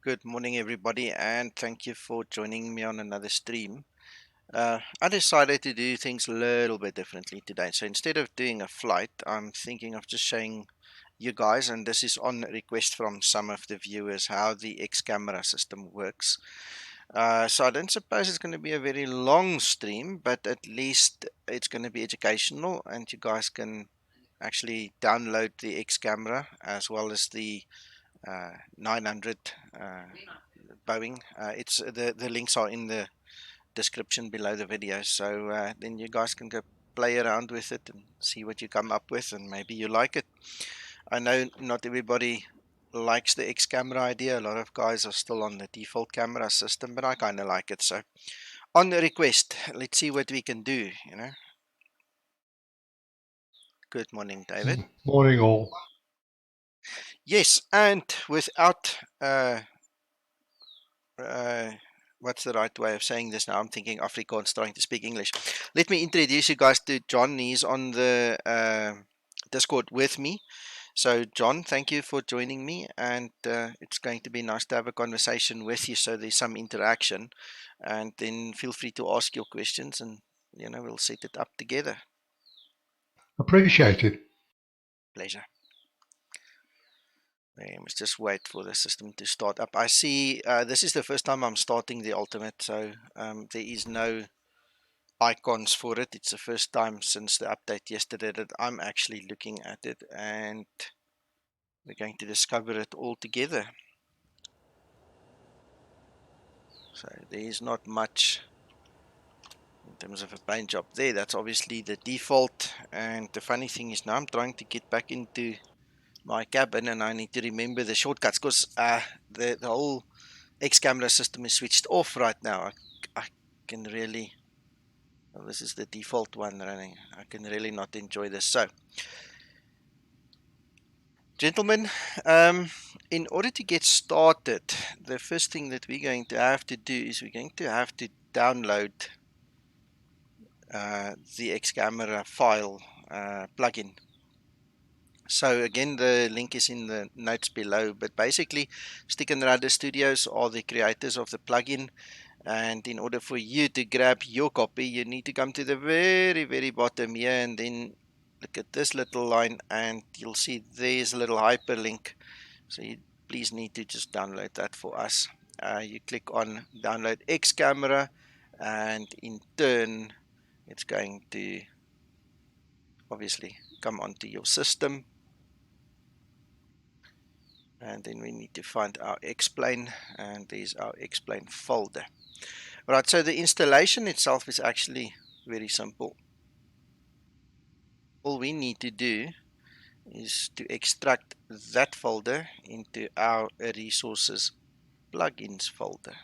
Good morning, everybody, and thank you for joining me on another stream. I decided to do things a little bit differently today. So instead of doing a flight, I'm thinking of just showing you guys, and this is on request from some of the viewers, how the xCamera system works. So I don't suppose it's going to be a very long stream, but at least it's going to be educational, and you guys can actually download the xCamera as well as the 900 Boeing. It's the links are in the description below the video, so then you guys can go play around with it and see what you come up with, and maybe you like it. I know not everybody likes the X camera idea. A lot of guys are still on the default camera system, but I kind of like it. So on the request, let's see what we can do. Good morning, David. Morning all. Yes, and without uh, what's the right way of saying this now? I'm thinking Afrikaans, trying to speak English. Let me introduce you guys to John. He's on the Discord with me. So, John, thank you for joining me, and it's going to be nice to have a conversation with you. So there's some interaction, and then feel free to ask your questions, and we'll set it up together. Appreciate it. Pleasure. We must just wait for the system to start up. I see this is the first time I'm starting the Ultimate, so there is no icons for it. It's the first time since the update yesterday that I'm actually looking at it, and we're going to discover it all together. So there is not much in terms of a paint job there. That's obviously the default, and the funny thing is now I'm trying to get back into my cabin and I need to remember the shortcuts because the whole xCamera system is switched off right now. I can really, well, this is the default one running. I can really not enjoy this. So gentlemen, in order to get started, the first thing that we're going to have to do is we're going to have to download the xCamera file plugin. So again, the link is in the notes below, but basically Stick and Rudder Studios are the creators of the plugin, and in order for you to grab your copy, you need to come to the very bottom here and then look at this little line, and you'll see there's a little hyperlink. So you please need to just download that for us. You click on download xCamera, and in turn it's going to obviously come onto your system, and then we need to find our xplane, and there's our xplane folder. Right, so the installation itself is actually very simple. All we need to do is to extract that folder into our resources plugins folder.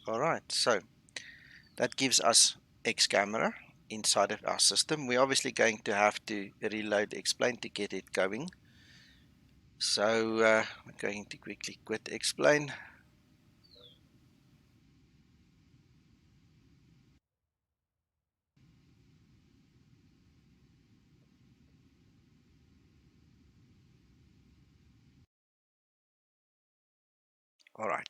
Alright, so that gives us xCamera inside of our system. We're obviously going to have to reload xplane to get it going. So we're going to quickly quit xplane. Alright.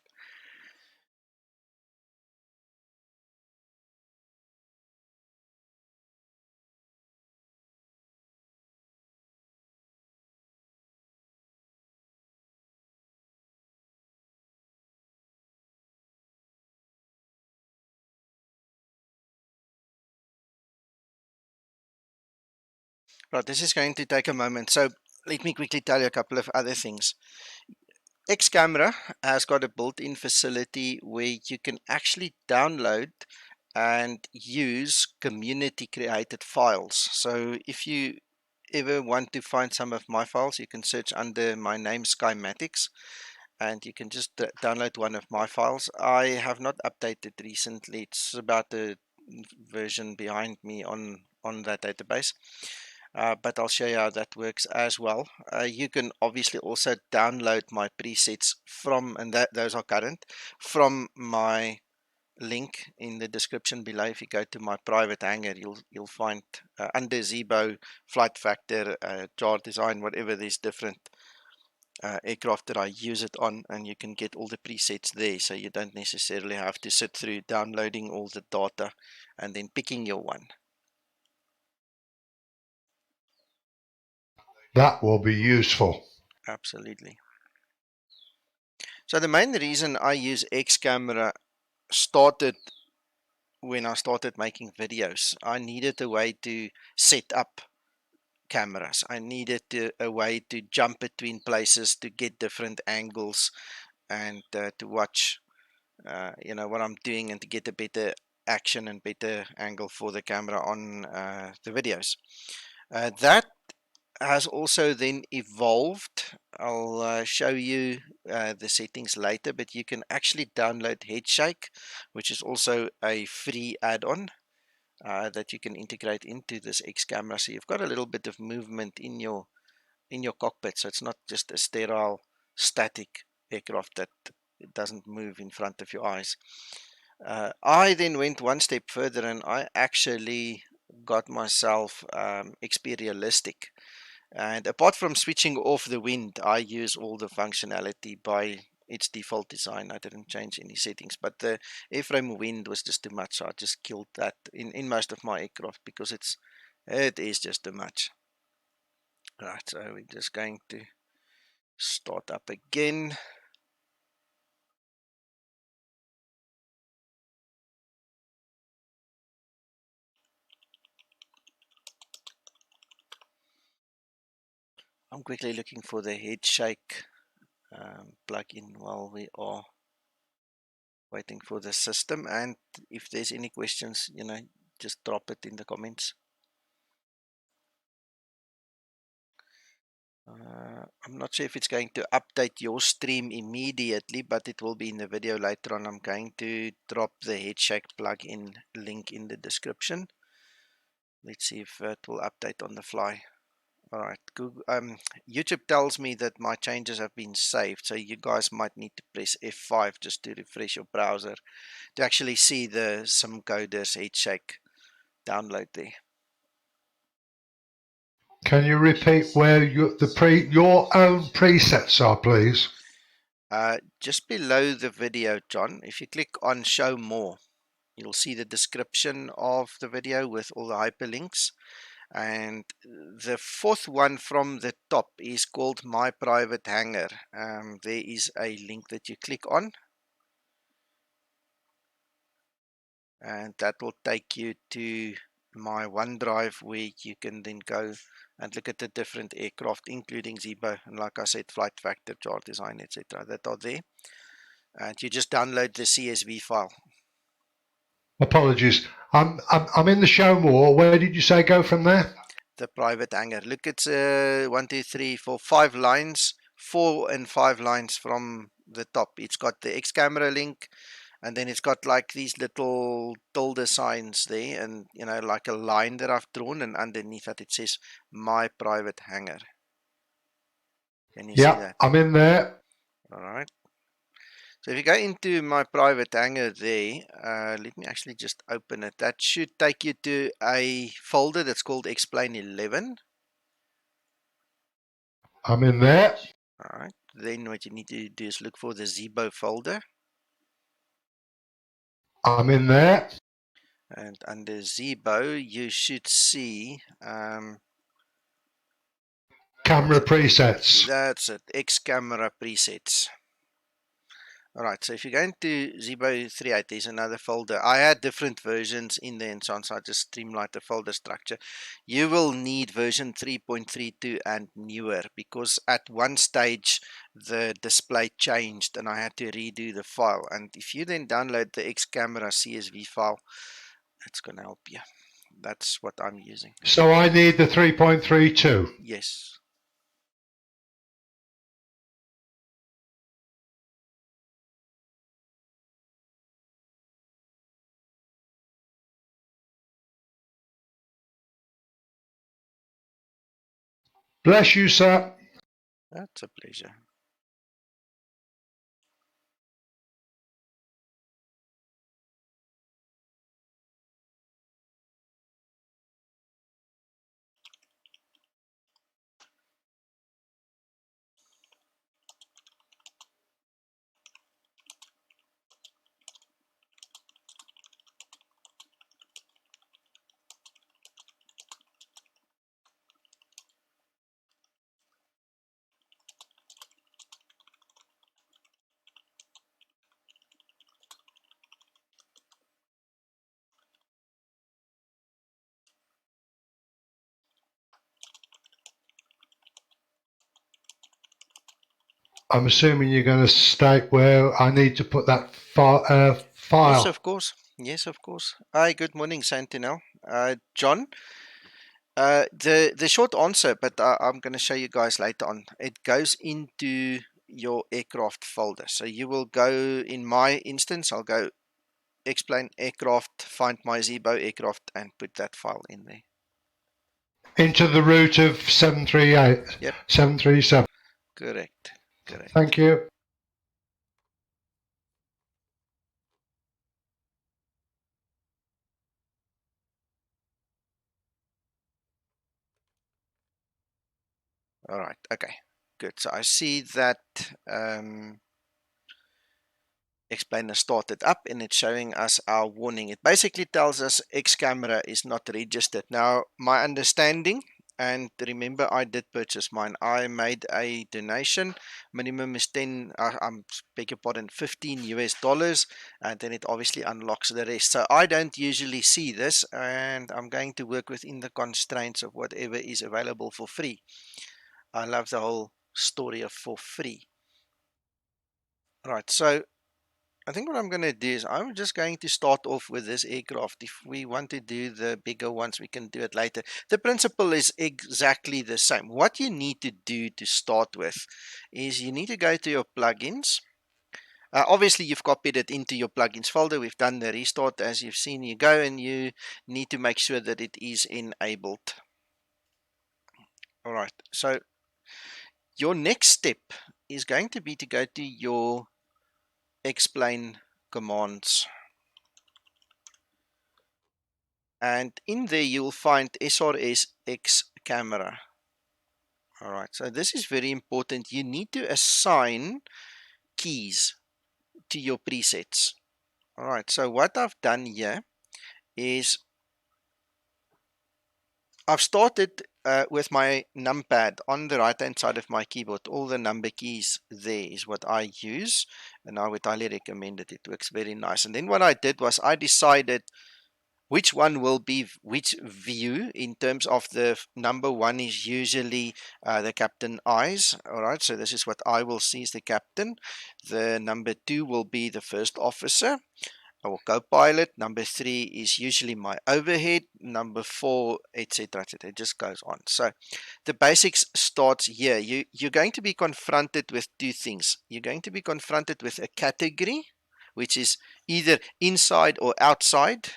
Right, this is going to take a moment. So let me quickly tell you a couple of other things. xCamera has got a built-in facility where you can actually download and use community created files. So if you ever want to find some of my files, you can search under my name Skymatics, and you can just download one of my files. I have not updated recently. It's about a version behind me on that database. But I'll show you how that works as well. You can obviously also download my presets from, and those are current, from my link in the description below. If you go to my private hangar, you'll find under Zeebo, flight factor, chart design, whatever, these different aircraft that I use it on, and you can get all the presets there, so you don't necessarily have to sit through downloading all the data and then picking your one. That will be useful. Absolutely. So the main reason I use xCamera started when I started making videos. I needed a way to set up cameras. I needed a way to jump between places to get different angles and to watch what I'm doing, and to get a better action and better angle for the camera on the videos. That has also then evolved. I'll show you the settings later, but you can actually download HeadShake, which is also a free add-on that you can integrate into this xCamera. So you've got a little bit of movement in your cockpit, so it's not just a sterile static aircraft that it doesn't move in front of your eyes. I then went one step further, and I actually got myself Xperialistic. And apart from switching off the wind, I use all the functionality by its default design. I didn't change any settings, but the airframe wind was just too much, so I just killed that in most of my aircraft, because it is just too much. Right, so we're just going to start up again. I'm quickly looking for the HeadShake plugin while we are waiting for the system, and if there's any questions, just drop it in the comments. I'm not sure if it's going to update your stream immediately, but it will be in the video later on. I'm going to drop the HeadShake plugin link in the description. Let's see if it will update on the fly. Alright, Google, YouTube tells me that my changes have been saved, so you guys might need to press F5 just to refresh your browser to actually see the SimCoders HeadShake download there. Can you repeat where your own presets are, please? Just below the video, John, if you click on Show More, you'll see the description of the video with all the hyperlinks. And the fourth one from the top is called My Private Hangar. There is a link that you click on, and that will take you to my OneDrive, where you can then go and look at the different aircraft, including Zeebo, and like I said, flight factor, chart design, etc., that are there. And you just download the CSV file. Apologies. I'm in the show more. Where did you say go from there? The private hangar. Look, it's 1, 2, 3, 4, 5 lines, 4 and 5 lines from the top. It's got the xCamera link, and then it's got like these little tilde signs there, and like a line that I've drawn, and underneath that it says My Private Hangar. Can you see that? I'm in there. All right. So if you go into My Private Hangar there, let me actually just open it. That should take you to a folder that's called Explain 11. I'm in there. All right. Then what you need to do is look for the Zeebo folder. I'm in there. And under Zeebo, you should see camera presets. That's it, xCamera presets. Alright, so if you go into Zeebo 3.8, there's another folder. I had different versions in there and so on, so I just streamlined the folder structure. You will need version 3.32 and newer, because at one stage the display changed and I had to redo the file. And if you then download the xCamera CSV file, it's going to help you. That's what I'm using. So I need the 3.32. Yes. Bless you, sir. That's a pleasure. I'm assuming you're going to state where I need to put that Yes, file. of course. Yes, of course. Hi, good morning, Sentinel. John, the short answer, but I'm going to show you guys later on. It goes into your aircraft folder. So you will go, in my instance, I'll go explain aircraft, find my Zeebo aircraft, and put that file in there. Into the route of 738, Yep, 737. correct, correct. Thank you. All right, okay, good. So I see that explainer started up and it's showing us our warning. It basically tells us xCamera is not registered. Now, my understanding, and remember I did purchase mine, I made a donation, minimum is 10, I'm beg your pardon, 15 US dollars, and then it obviously unlocks the rest. So I don't usually see this, and I'm going to work within the constraints of whatever is available for free. I love the whole story of for free. Right, so I think what I'm going to do is I'm just going to start off with this aircraft. If we want to do the bigger ones, we can do it later. The principle is exactly the same. What you need to do to start with is you need to go to your plugins. Obviously, you've copied it into your plugins folder. We've done the restart as you've seen. You go and you need to make sure that it is enabled. All right. So your next step is going to be to go to your explain commands. And in there you'll find SRS xCamera. All right, so this is very important. You need to assign keys to your presets. All right, so what I've done here is I've started with my numpad on the right hand side of my keyboard. All the number keys there is what I use, and I would highly recommend it. It works very nice. And then what I did was I decided which one will be which view in terms of the number one is usually the captain eyes. All right, so this is what I will see as the captain. The number two will be the first officer or co-pilot. Number three is usually my overhead. Number four, etc., etc. It just goes on. So the basics starts here. You're going to be confronted with two things. You're going to be confronted with a category, which is either inside or outside,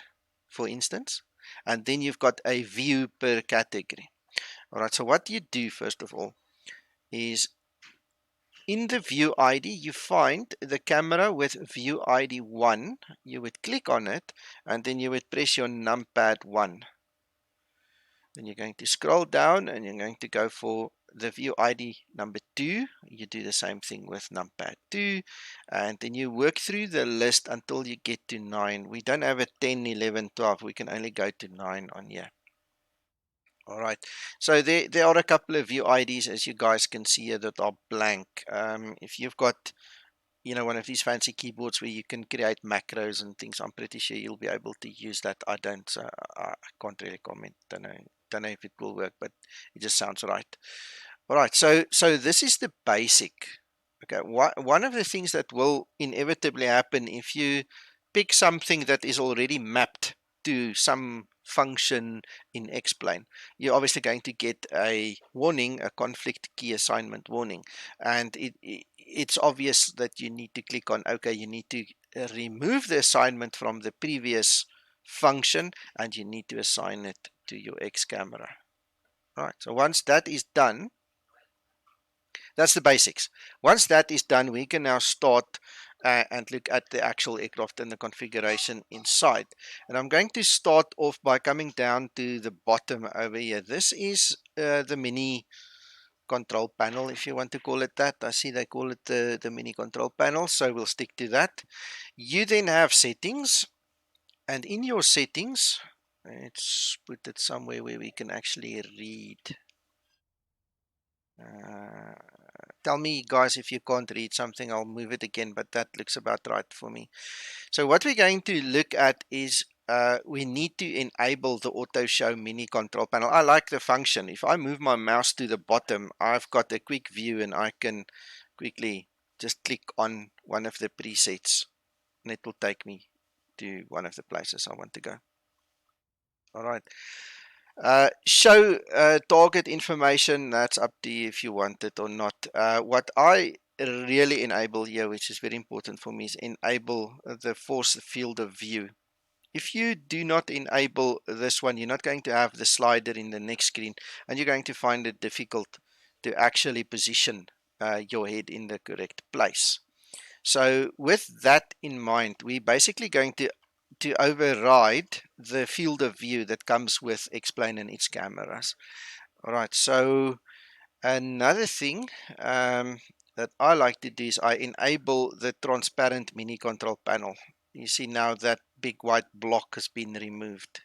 for instance, and then you've got a view per category. All right, so what you do first of all is in the view ID you find the camera with view ID 1. You would click on it and then you would press your numpad 1. Then you're going to scroll down and you're going to go for the view ID number 2. You do the same thing with numpad 2, and then you work through the list until you get to 9. We don't have a 10, 11, 12. We can only go to 9 on here. All right, so there are a couple of view IDs, as you guys can see here, that are blank. If you've got one of these fancy keyboards where you can create macros and things, I'm pretty sure you'll be able to use that. I don't, so I can't really comment. Don't know if it will work, but it just sounds right. All right, so this is the basic. Okay, one of the things that will inevitably happen if you pick something that is already mapped to some function in X-Plane, you're obviously going to get a warning, a conflict key assignment warning, and it's obvious that you need to click on OK. You need to remove the assignment from the previous function, and you need to assign it to your xCamera. All right, so once that is done, that's the basics. Once that is done, we can now start and look at the actual aircraft and the configuration inside. And I'm going to start off by coming down to the bottom over here. This is the mini control panel, if you want to call it that. I see they call it the mini control panel, so we'll stick to that. You then have settings, and in your settings, let's put it somewhere where we can actually read. Tell me, guys, if you can't read something, I'll move it again, but that looks about right for me. So what we're going to look at is we need to enable the auto show mini control panel. I like the function. If I move my mouse to the bottom, I've got a quick view and I can quickly just click on one of the presets and it will take me to one of the places I want to go. All right. Show target information, that's up to you if you want it or not. What I really enable here, which is very important for me, is enable the force field of view. If you do not enable this one, you're not going to have the slider in the next screen, and you're going to find it difficult to actually position your head in the correct place. So with that in mind, we're basically going to override the field of view that comes with X-Plane and xCameras. All right, so another thing that I like to do is I enable the transparent mini control panel. You see now that big white block has been removed.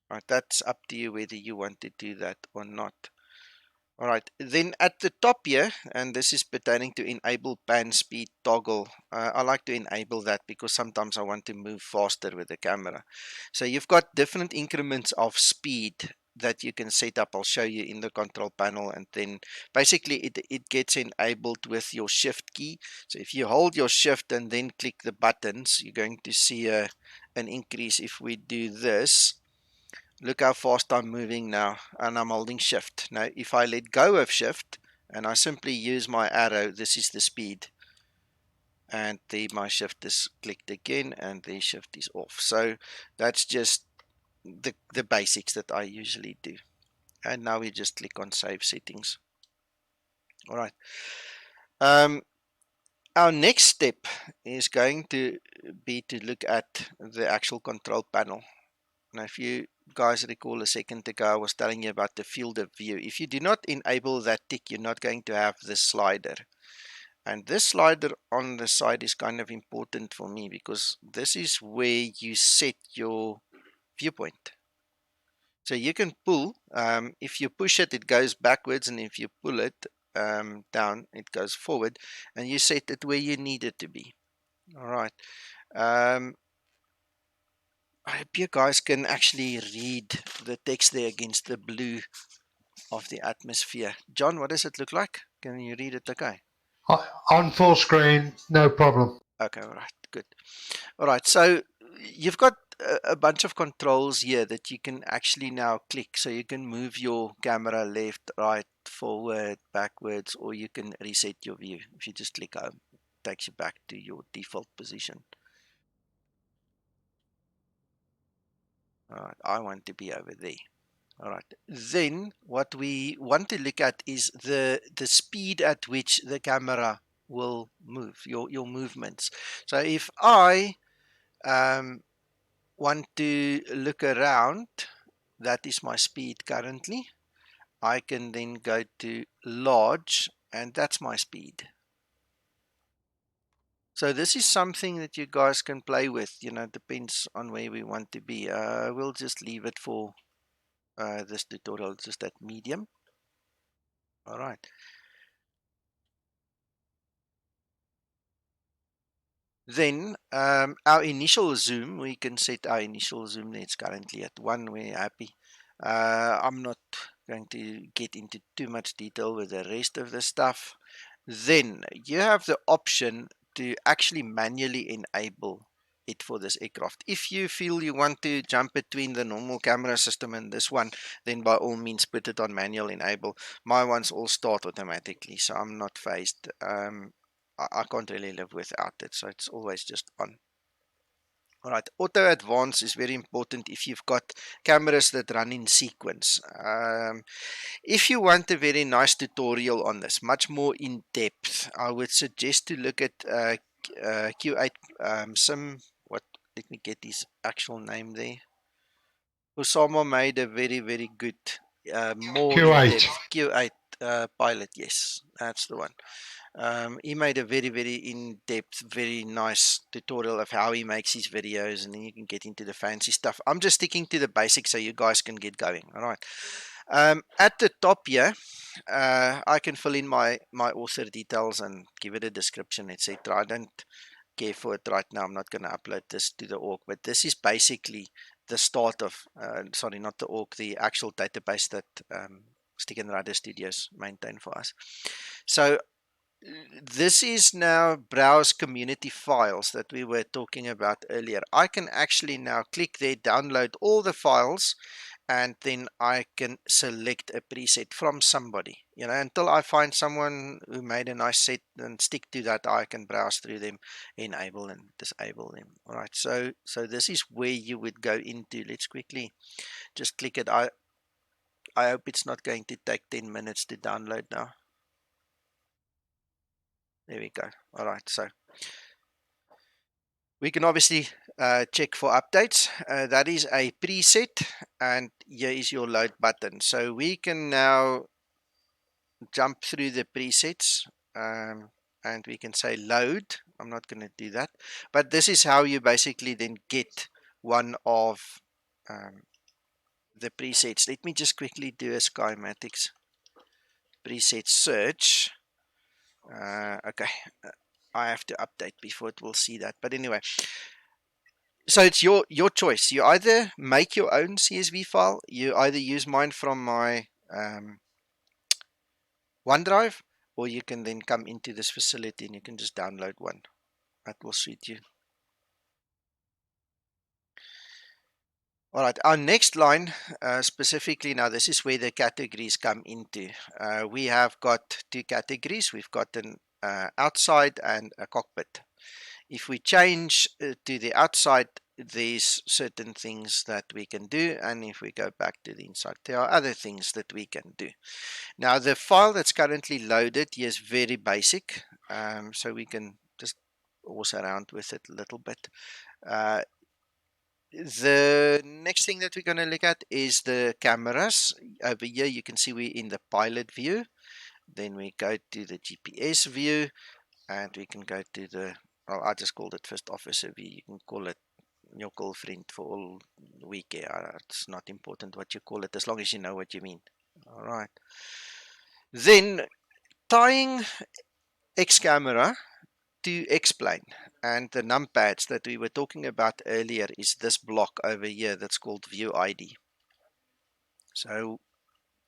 All right, that's up to you whether you want to do that or not. All right, then at the top here, and this is pertaining to enable pan speed toggle. I like to enable that because sometimes I want to move faster with the camera. So you've got different increments of speed that you can set up. I'll show you in the control panel, and then basically it gets enabled with your shift key. So if you hold your shift and then click the buttons, you're going to see an increase. If we do this, look how fast I'm moving now, and I'm holding shift. Now if I let go of shift and I simply use my arrow, this is the speed, and the my shift is clicked again and the shift is off. So that's just the basics that I usually do. And now we just click on save settings. All right, our next step is going to be to look at the actual control panel. Now, if you guys recall a second ago, I was telling you about the field of view. If you do not enable that tick, you're not going to have this slider. And this slider on the side is kind of important for me because this is where you set your viewpoint. So you can pull, if you push it, it goes backwards, and if you pull it down, it goes forward, and you set it where you need it to be. All right. Um, I hope you guys can actually read the text there against the blue of the atmosphere. John, what does it look like? Can you read it okay? On full screen, no problem. Okay, all right, good. All right, so you've got a bunch of controls here that you can actually now click. So you can move your camera left, right, forward, backwards, or you can reset your view. If you just click home, it takes you back to your default position. All right, I want to be over there. All right. Then what we want to look at is the speed at which the camera will move, your movements. So if I want to look around, that is my speed currently. I can then go to large, and that's my speed. So this is something that you guys can play with. You know, it depends on where we want to be. We'll just leave it for this tutorial, just at medium. All right. Then our initial zoom, we can set our initial zoom there. It's currently at 1. We're happy. I'm not going to get into too much detail with the rest of the stuff. Then you have the option to actually manually enable it for this aircraft. If you feel you want to jump between the normal camera system and this one, then by all means put it on manual enable. My ones all start automatically, so I'm not phased. I can't really live without it, so it's always just on. All right, auto advance is very important if you've got cameras that run in sequence. If you want a very nice tutorial on this, much more in depth, I would suggest to look at Q8 Sim. What? Let me get his actual name there. Osama made a very good, more in Q8. depth Q8 pilot. Yes, that's the one. He made a very in-depth, very nice tutorial of how he makes his videos, and then you can get into the fancy stuff. I'm just sticking to the basics so you guys can get going. All right. At the top here, I can fill in my author details and give it a description, etc. I don't care for it right now. I'm not going to upload this to the org, but this is basically the start of, sorry, not the org, the actual database that Stick and Rudder Studios maintain for us. So this is now browse community files that we were talking about earlier. I can actually now click there, download all the files, and then I can select a preset from somebody, until I find someone who made a nice set and stick to that. I can browse through them, enable and disable them. All right, so this is where you would go into. Let's quickly just click it. I hope it's not going to take 10 minutes to download now. There we go. All right, so we can obviously check for updates. That is a preset, and here is your load button. So we can now jump through the presets, and we can say load. I'm not going to do that, but this is how you basically then get one of the presets. Let me just quickly do a Skymatics preset search. Okay, I have to update before it will see that, but anyway. So it's your choice. You either make your own CSV file, you either use mine from my OneDrive, or you can then come into this facility and you can just download one. That will suit you. All right, our next line specifically, now this is where the categories come into. We have got two categories. We've got an outside and a cockpit. If we change to the outside, there's certain things that we can do, and if we go back to the inside, there are other things that we can do. Now the file that's currently loaded is very basic, so we can just horse around with it a little bit. The next thing that we're going to look at is the cameras. Over here you can see we're in the pilot view. Then we go to the GPS view, and we can go to the, well, I just called it first officer view. You can call it your girlfriend for all we care. It's not important what you call it, as long as you know what you mean. All right. Then tying xCamera to xPlane, and the numpads that we were talking about earlier is this block over here that's called view ID. So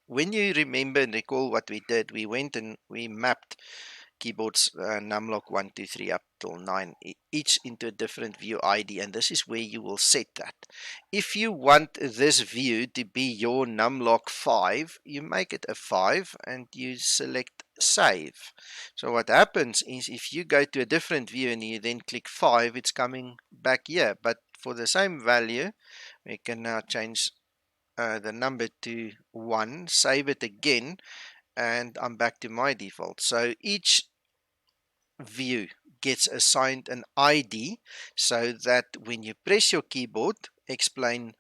when you remember and recall what we did, we went and we mapped keyboards numlock 1, 2, 3 up till 9, each into a different view ID, and this is where you will set that. If you want this view to be your numlock 5, you make it a 5 and you select save. So what happens is if you go to a different view and you then click 5, it's coming back here, but for the same value we can now change the number to 1, save it again, and I'm back to my default. So each view gets assigned an ID, so that when you press your keyboard, xPlane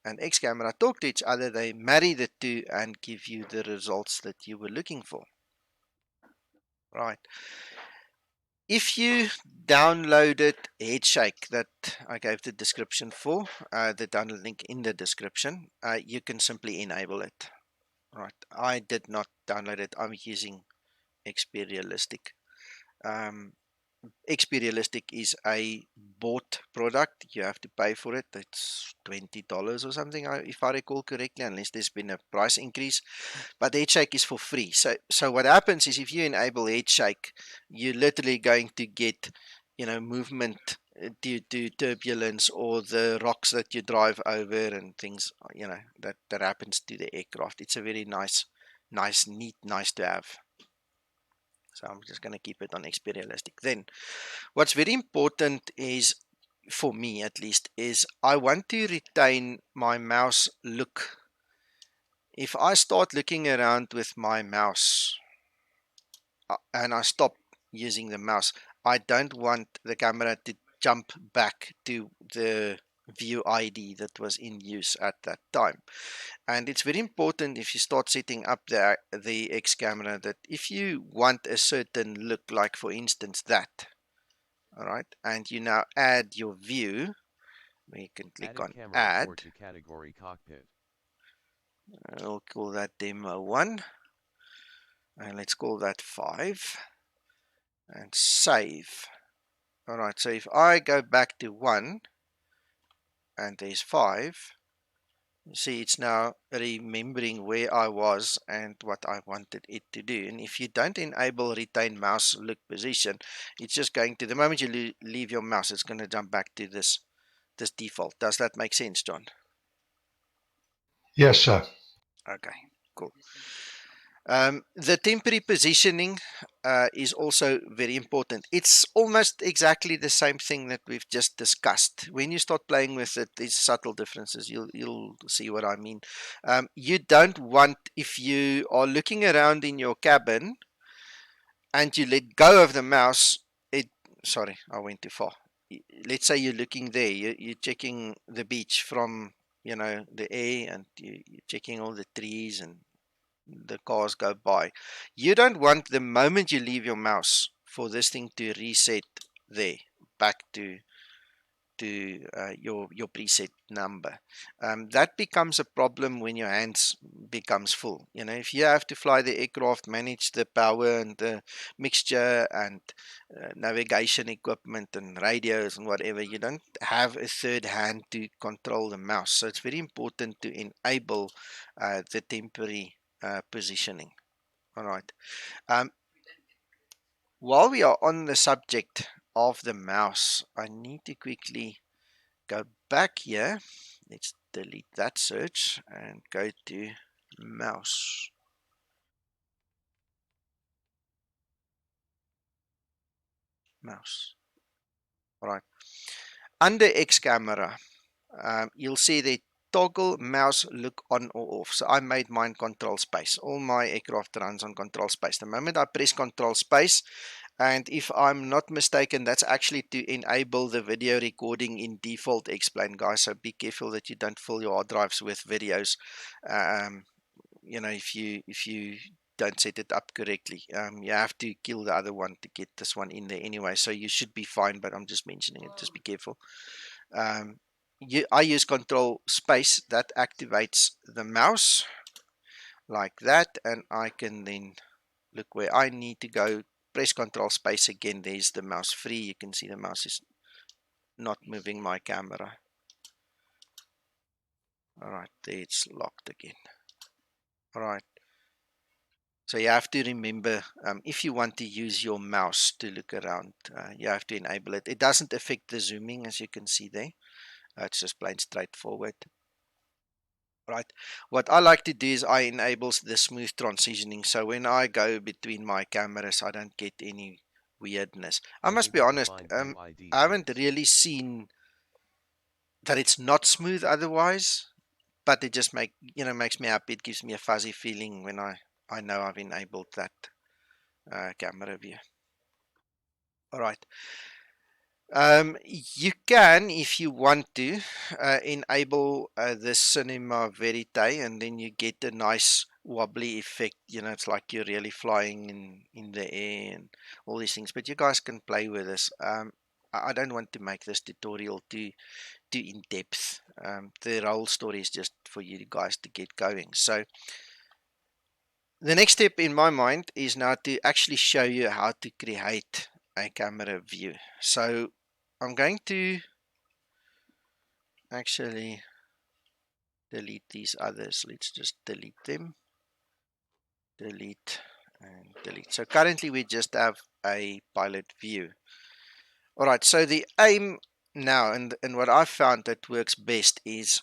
and xCamera talk to each other, they marry the two and give you the results that you were looking for. Right. If you downloaded Headshake that I gave the description for, the download link in the description, you can simply enable it. Right. I did not download it. I'm using XP Realistic. XP Realistic is a bought product. You have to pay for it. It's $20 or something, if I recall correctly, unless there's been a price increase. But Headshake is for free. So what happens is if you enable Headshake, you're literally going to get, movement due to turbulence or the rocks that you drive over and things, that happens to the aircraft. It's a very nice, neat, nice to have. So I'm just going to keep it on XP Realistic. Then what's very important is, for me at least, is I want to retain my mouse look. If I start looking around with my mouse and I stop using the mouse, I don't want the camera to jump back to the view ID that was in use at that time. And it's very important if you start setting up the xCamera that if you want a certain look, like for instance that, all right, and you now add your view, we can click on add. To category cockpit. I'll call that demo 1, and let's call that 5, and save. All right, so if I go back to 1 and there's 5, See, it's now remembering where I was and what I wanted it to do. And if you don't enable retain mouse look position, it's just going to, the moment you leave your mouse, it's going to jump back to this default. Does that make sense, John? Yes, sir. Okay, cool. The temporary positioning is also very important. It's almost exactly the same thing that we've just discussed. When you start playing with it, there's subtle differences. You'll see what I mean. You don't want, if you are looking around in your cabin and you let go of the mouse, it. Sorry, I went too far. Let's say you're looking there. You're checking the beach from the air, and you're checking all the trees and the cars go by. You don't want the moment you leave your mouse for this thing to reset there back to your preset number. That becomes a problem when your hands becomes full. If you have to fly the aircraft, manage the power and the mixture and navigation equipment and radios and whatever, you don't have a third hand to control the mouse. So it's very important to enable the temporary positioning. All right. Um, while we are on the subject of the mouse, I need to quickly go back here. Let's delete that search and go to mouse. Mouse. All right. Under xCamera, you'll see the toggle mouse look on or off. So I made mine control space. All my aircraft runs on control space. The moment I press control space, and if I'm not mistaken, that's actually to enable the video recording in default X-Plane, guys. So be careful that you don't fill your hard drives with videos. Um, if you don't set it up correctly, you have to kill the other one to get this one in there anyway. So you should be fine, but I'm just mentioning it. Just be careful. Um, I use control space, that activates the mouse like that, and I can then look where I need to go. Press control space again. There's the mouse free. You can see the mouse is not moving my camera. All right, there it's locked again. All right. So you have to remember, if you want to use your mouse to look around, you have to enable it. It doesn't affect the zooming, as you can see there. It's just plain straightforward. Right. What I like to do is I enable the smooth transitioning. So when I go between my cameras, I don't get any weirdness. I must be Enable honest, defined UID I haven't settings. really seen that it's not smooth otherwise, but it just makes me happy. It gives me a fuzzy feeling when I know I've enabled that camera view. All right. You can, if you want to, enable the cinema verite, and then you get a nice wobbly effect. It's like you're really flying in the air and all these things. But you guys can play with this. I don't want to make this tutorial too in depth. The whole story is just for you guys to get going. So the next step in my mind is now to actually show you how to create a camera view. So I'm going to actually delete these others. Let's just delete them. Delete and delete. So currently we just have a pilot view. All right, so the aim now, and what I've found that works best is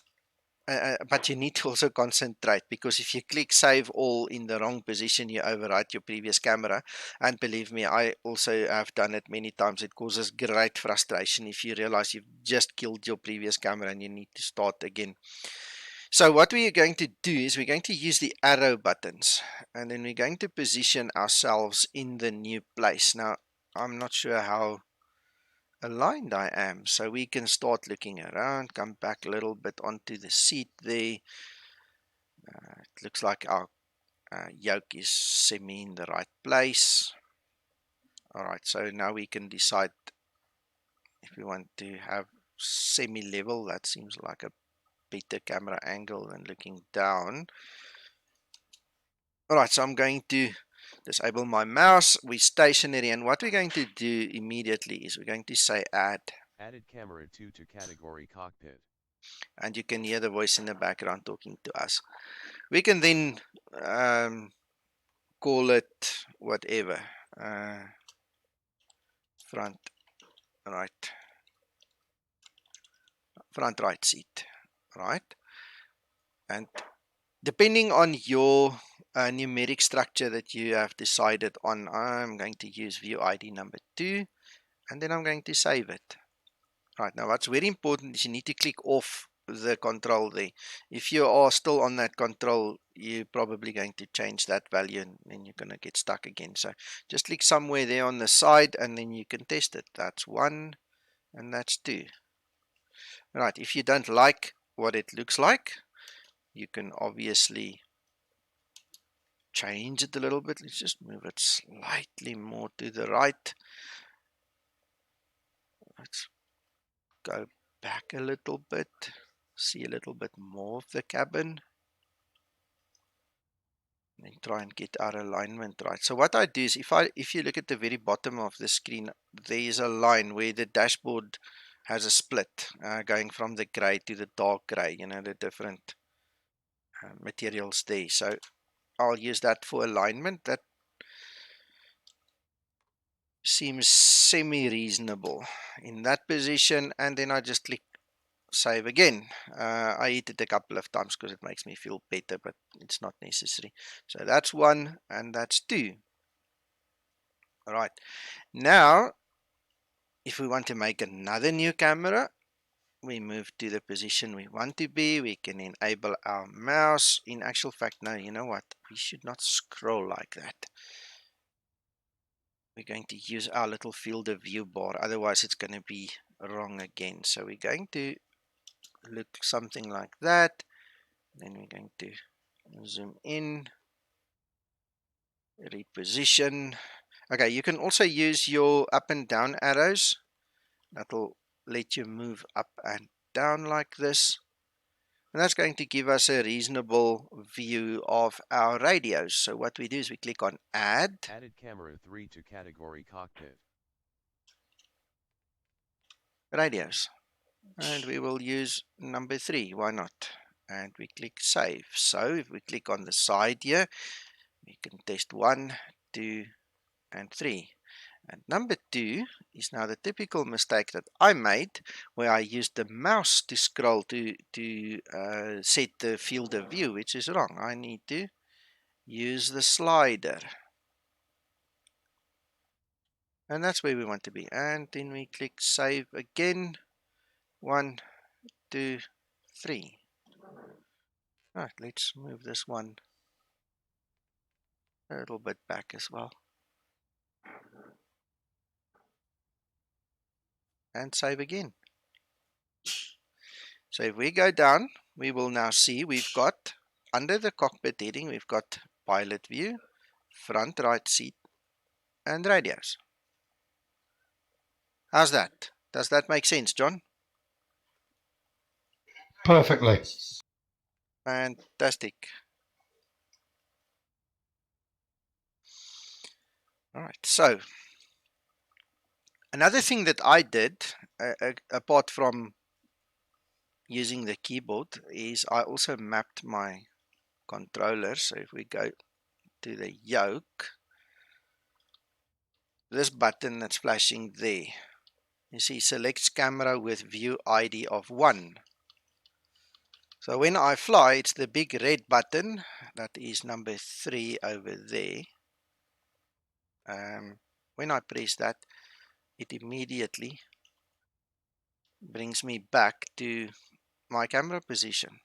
but you need to also concentrate, because if you click save all in the wrong position, you overwrite your previous camera. And believe me, I also have done it many times. It causes great frustration if you realize you've just killed your previous camera and you need to start again. So what we are going to do is we're going to use the arrow buttons, and then we're going to position ourselves in the new place. Now, I'm not sure how aligned I am, so we can start looking around, come back a little bit onto the seat there. It looks like our yoke is semi in the right place. Alright, so now we can decide if we want to have semi-level. That seems like a better camera angle than looking down. Alright, so I'm going to disable my mouse. We're stationary, and what we're going to do immediately is we're going to say add. Added camera 2 to category cockpit. and you can hear the voice in the background talking to us. We can then call it whatever, front right, front right seat, right? And depending on your numeric structure that you have decided on, I'm going to use view ID number 2, and then I'm going to save it. Right, now what's very important is you need to click off the control there. If you are still on that control, you're probably going to change that value and then you're going to get stuck again. So just click somewhere there on the side and then you can test it. That's 1 and that's 2. Right, if you don't like what it looks like, you can obviously change it a little bit. Let's just move it slightly more to the right. Let's go back a little bit, see a little bit more of the cabin, and try and get our alignment right. So what I do is, if you look at the very bottom of the screen, there is a line where the dashboard has a split going from the gray to the dark gray, you know, the different materials there. So I'll use that for alignment. That seems semi-reasonable in that position, and then I just click save again. I hit it a couple of times because it makes me feel better, but it's not necessary. So that's 1 and that's 2. All right, now if we want to make another new camera, we move to the position we want to be. We can enable our mouse. In actual fact, no, you know what, we should not scroll like that. We're going to use our little field of view bar, otherwise it's going to be wrong again. So we're going to look something like that. Then we're going to zoom in, reposition. Okay, you can also use your up and down arrows. That'll let you move up and down like this. And that's going to give us a reasonable view of our radios. So what we do is we click on Add. Added camera 3 to category cockpit. Radios. And we will use number 3. Why not? And we click Save. So if we click on the side here, we can test 1, 2, and 3. And number 2 is now the typical mistake that I made, where I used the mouse to scroll to set the field of view, which is wrong. I need to use the slider. And that's where we want to be. And then we click save again. 1, 2, 3. Alright, let's move this one a little bit back as well. And save again. So if we go down, we will now see we've got, under the cockpit heading, we've got pilot view, front right seat, and radios. How's that? Does that make sense, John? Perfectly. Fantastic. Alright, so another thing that I did, apart from using the keyboard, is I also mapped my controller. So if we go to the yoke, this button that's flashing there, you see select camera with view ID of 1. So when I fly, it's the big red button, that is number 3 over there. When I press that, it immediately brings me back to my camera position.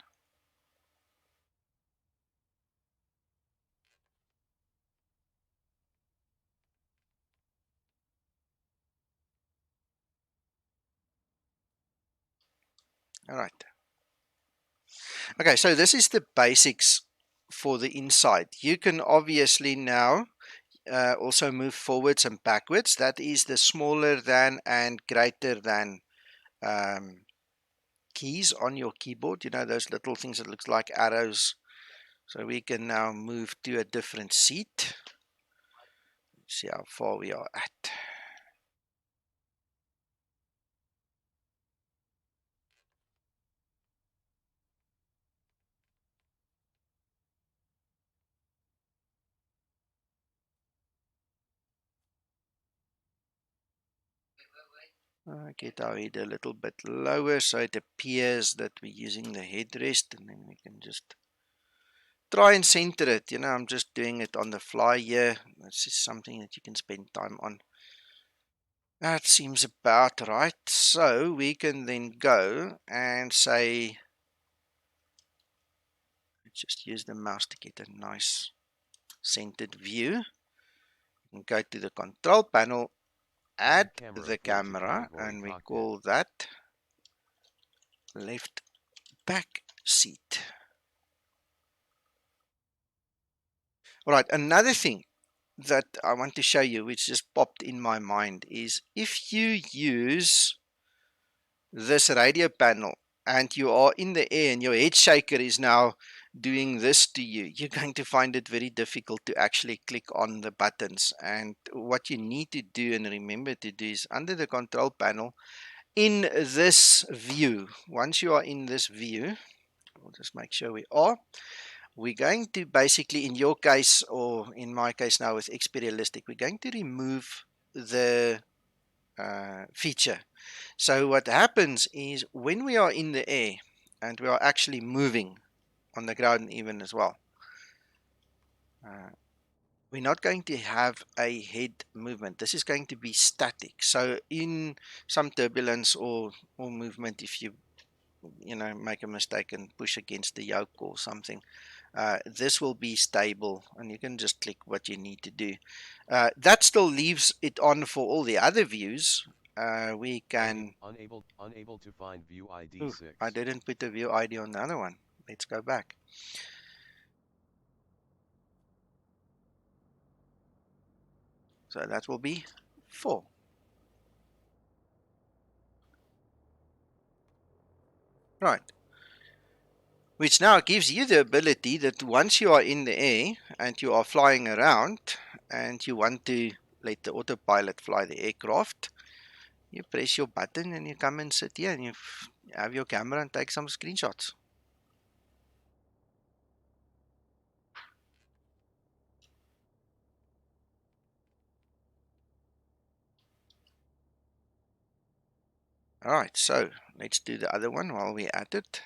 Alright. Okay, so this is the basics for the inside. You can obviously now also move forwards and backwards. That is the smaller than and greater than keys on your keyboard. You know, those little things that looks like arrows. So we can now move to a different seat. Let's see how far we are at. Get our head a little bit lower so it appears that we're using the headrest, and then we can just try and center it. I'm just doing it on the fly here. This is something that you can spend time on. That seems about right. So we can then go and say, let's just use the mouse to get a nice centered view. And go to the control panel, add camera the 3 to camera, category and we cockpit. call that left back seat. All right, another thing that I want to show you, which just popped in my mind, is if you use this radio panel and you are in the air and your head shaker is now doing this to you, you're going to find it very difficult to actually click on the buttons. And what you need to do and remember to do is under the control panel, in this view, once you are in this view, we'll just make sure we're going to basically, in your case, or in my case now with xPerialistic, we're going to remove the feature. So what happens is when we are in the air and we are actually moving on the ground even as well, we're not going to have a head movement. This is going to be static. So in some turbulence or movement, if you make a mistake and push against the yoke or something, this will be stable, and you can just click what you need to do. That still leaves it on for all the other views. We can Unable to find view ID Ooh, 6. I didn't put the view ID on the other one. Let's go back. So that will be 4. Right. Which now gives you the ability that once you are in the air and you are flying around and you want to let the autopilot fly the aircraft, you press your button and you come and sit here and you have your camera and take some screenshots. Alright, so let's do the other one while we're at it.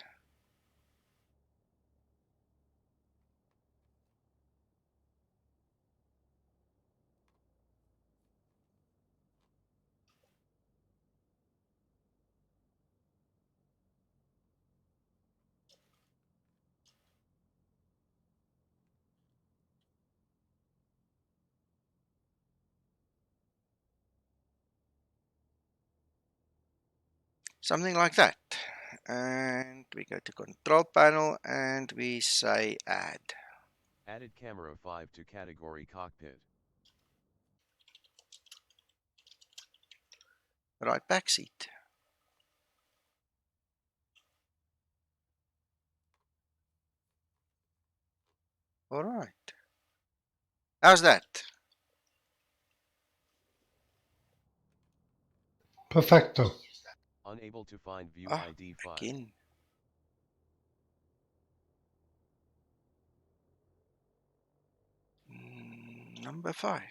Something like that. And we go to control panel and we say add. Added camera 5 to category cockpit. Right back seat. Alright. How's that? Perfecto. Unable to find view Ah, ID 5. again. Number 5.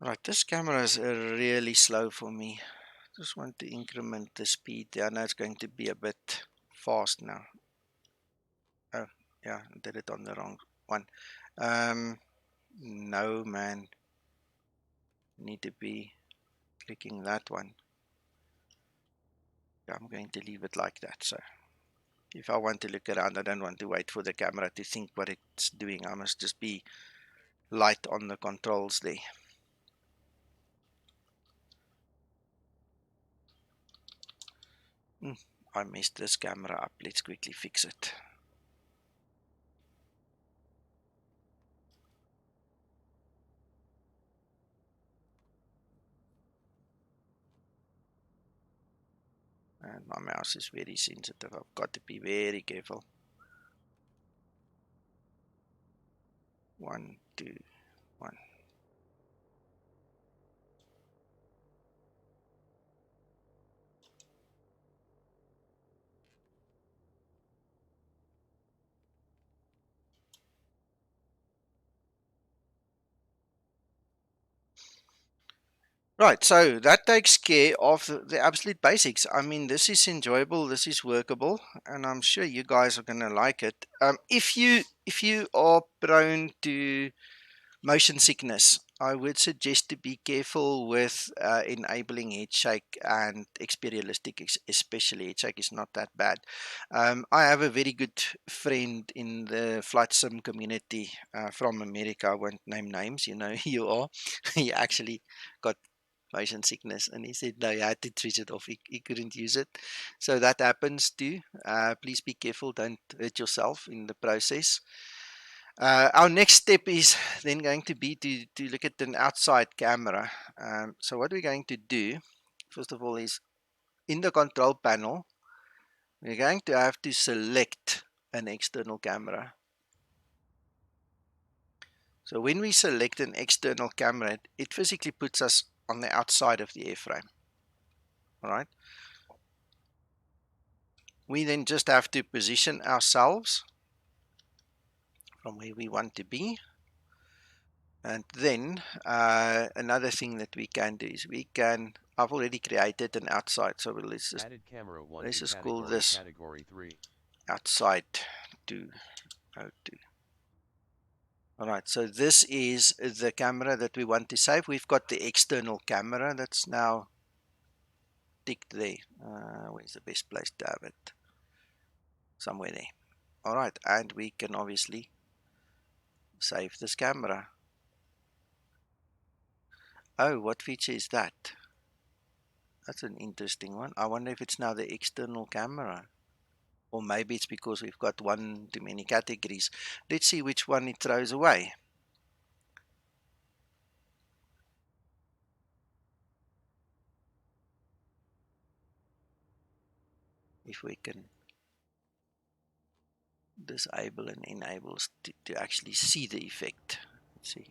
Right, this camera is really slow for me. Just want to increment the speed. I know it's going to be a bit fast now. Oh, yeah, I did it on the wrong one. No, man. Need to be clicking that one. I'm going to leave it like that. So if I want to look around, I don't want to wait for the camera to think what it's doing. I must just be light on the controls there. I messed this camera up. Let's quickly fix it. And my mouse is very sensitive. I've got to be very careful. 1, 2, 1. Right, so that takes care of the absolute basics. I mean, this is enjoyable, this is workable, and I'm sure you guys are gonna like it. If you are prone to motion sickness, I would suggest to be careful with enabling head shake and experialistic, especially head shake is not that bad. I have a very good friend in the flight sim community from America. I won't name names, you know who you are. He actually got motion sickness and he said no, he had to switch it off. He couldn't use it. So that happens too. Please be careful, don't hurt yourself in the process. Our next step is then going to be to look at an outside camera. So what we're going to do, first of all, is in the control panel, we're going to have to select an external camera. So when we select an external camera, it physically puts us on the outside of the airframe. All right. We then just have to position ourselves from where we want to be. And then another thing that we can do is I've already created an outside. So Added camera 1 let's to just call this category 3. outside 202. All right, so this is the camera that we want to save. We've got the external camera that's now ticked there. Where's the best place to have it? Somewhere there. All right, and we can obviously save this camera. Oh, what feature is that? That's an interesting one. I wonder if it's now the external camera. Or maybe it's because we've got one too many categories. Let's see which one it throws away. If we can disable and enable to actually see the effect. Let's see.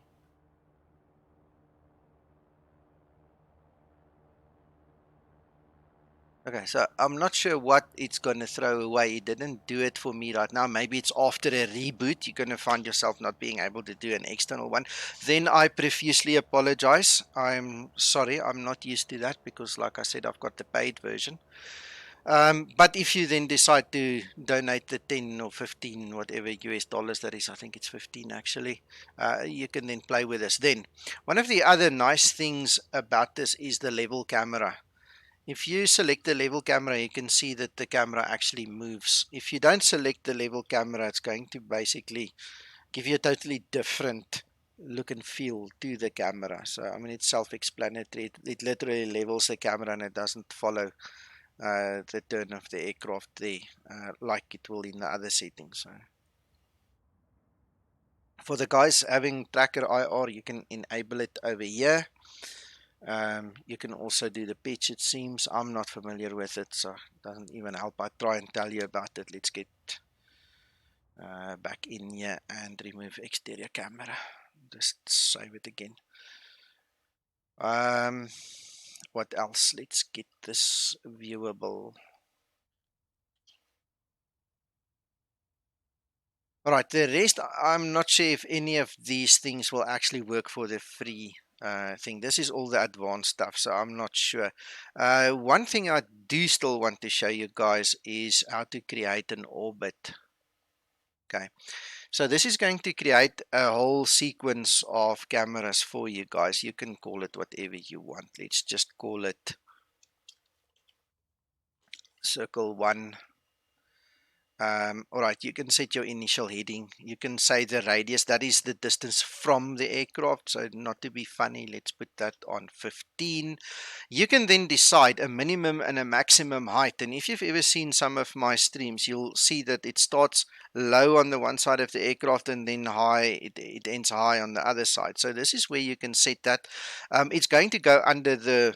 Okay, so I'm not sure what it's going to throw away. It didn't do it for me right now. Maybe it's after a reboot. You're going to find yourself not being able to do an external one. Then I profusely apologize. I'm sorry. I'm not used to that because, like I said, I've got the paid version. But if you then decide to donate the 10 or 15, whatever US dollars that is, I think it's 15 actually, you can then play with this. Then, one of the other nice things about this is the level camera. If you select the level camera, you can see that the camera actually moves. If you don't select the level camera, it's going to basically give you a totally different look and feel to the camera. So, I mean, it's self-explanatory. It literally levels the camera and it doesn't follow the turn of the aircraft there, like it will in the other settings. So for the guys having tracker IR, you can enable it over here. You can also do the pitch, it seems. I'm not familiar with it, so it doesn't even help. I try and tell you about it. Let's get back in here and remove exterior camera. Just save it again. What else? Let's get this viewable. Alright, the rest, I'm not sure if any of these things will actually work for the free thing. This is all the advanced stuff, so I'm not sure. One thing I do still want to show you guys is how to create an orbit. Okay, so this is going to create a whole sequence of cameras for you guys. You can call it whatever you want. Let's just call it circle 1. All right, you can set your initial heading. You can say the radius, that is the distance from the aircraft. So not to be funny, let's put that on 15. You can then decide a minimum and a maximum height. And if you've ever seen some of my streams, you'll see that it starts low on the one side of the aircraft and then high, it ends high on the other side. So this is where you can set that. It's going to go under the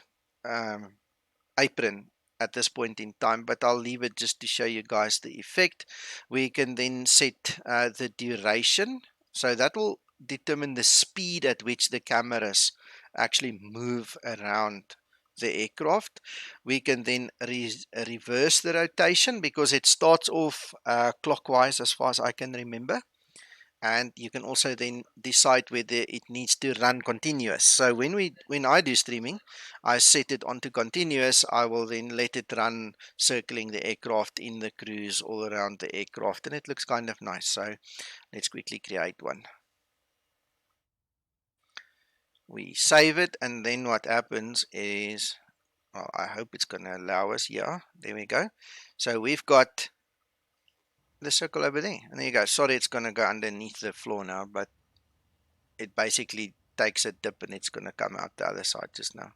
apron at this point in time, but I'll leave it just to show you guys the effect. We can then set the duration, so that will determine the speed at which the cameras actually move around the aircraft. We can then reverse the rotation because it starts off clockwise as far as I can remember, and you can also then decide whether it needs to run continuous. So when I do streaming, I set it onto continuous. I will then let it run circling the aircraft in the cruise all around the aircraft, and it looks kind of nice. So let's quickly create one. We save it, and then what happens is, well, I hope it's going to allow us. Yeah, there we go. So we've got the circle over there, and there you go. Sorry, it's going to go underneath the floor now, but it basically takes a dip and it's going to come out the other side just now,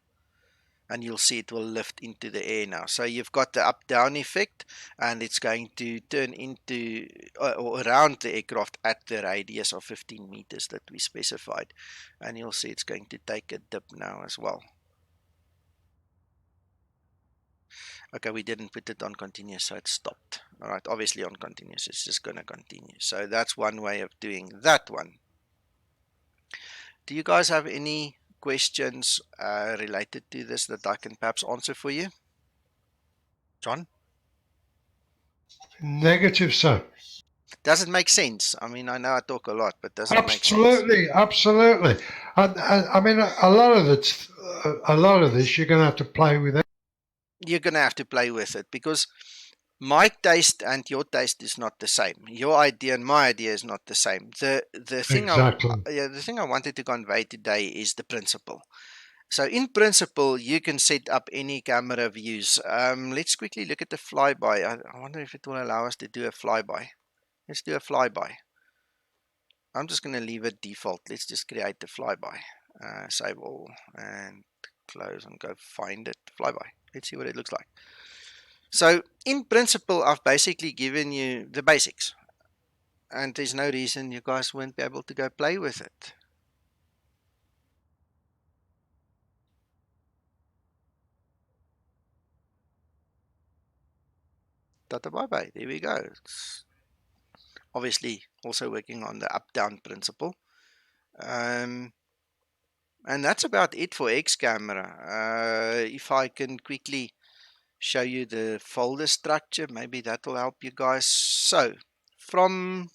and you'll see it will lift into the air now. So you've got the up down effect, and it's going to turn into or around the aircraft at the radius of 15 meters that we specified, and you'll see it's going to take a dip now as well. Okay, we didn't put it on continuous, so it stopped. All right, obviously on continuous, it's just going to continue. So that's one way of doing that one. Do you guys have any questions related to this that I can perhaps answer for you? John? Negative, sir. Does it make sense? I mean, I know I talk a lot, but does it make sense? Absolutely, absolutely. And I mean, a lot of this, you're going to have to play with it. You're going to have to play with it, because my taste and your taste is not the same. Your idea and my idea is not the same. The thing Exactly. the thing I wanted to convey today is the principle. So in principle, you can set up any camera views. Let's quickly look at the flyby. I wonder if it will allow us to do a flyby. Let's do a flyby. I'm just going to leave it default. Let's just create the flyby. Save all and close and go find it. Flyby. Let's see what it looks like. So in principle, I've basically given you the basics, and there's no reason you guys won't be able to go play with it. Tata bye bye. There we go. It's obviously also working on the up-down principle. And that's about it for xCamera. If I can quickly show you the folder structure, maybe that will help you guys. So from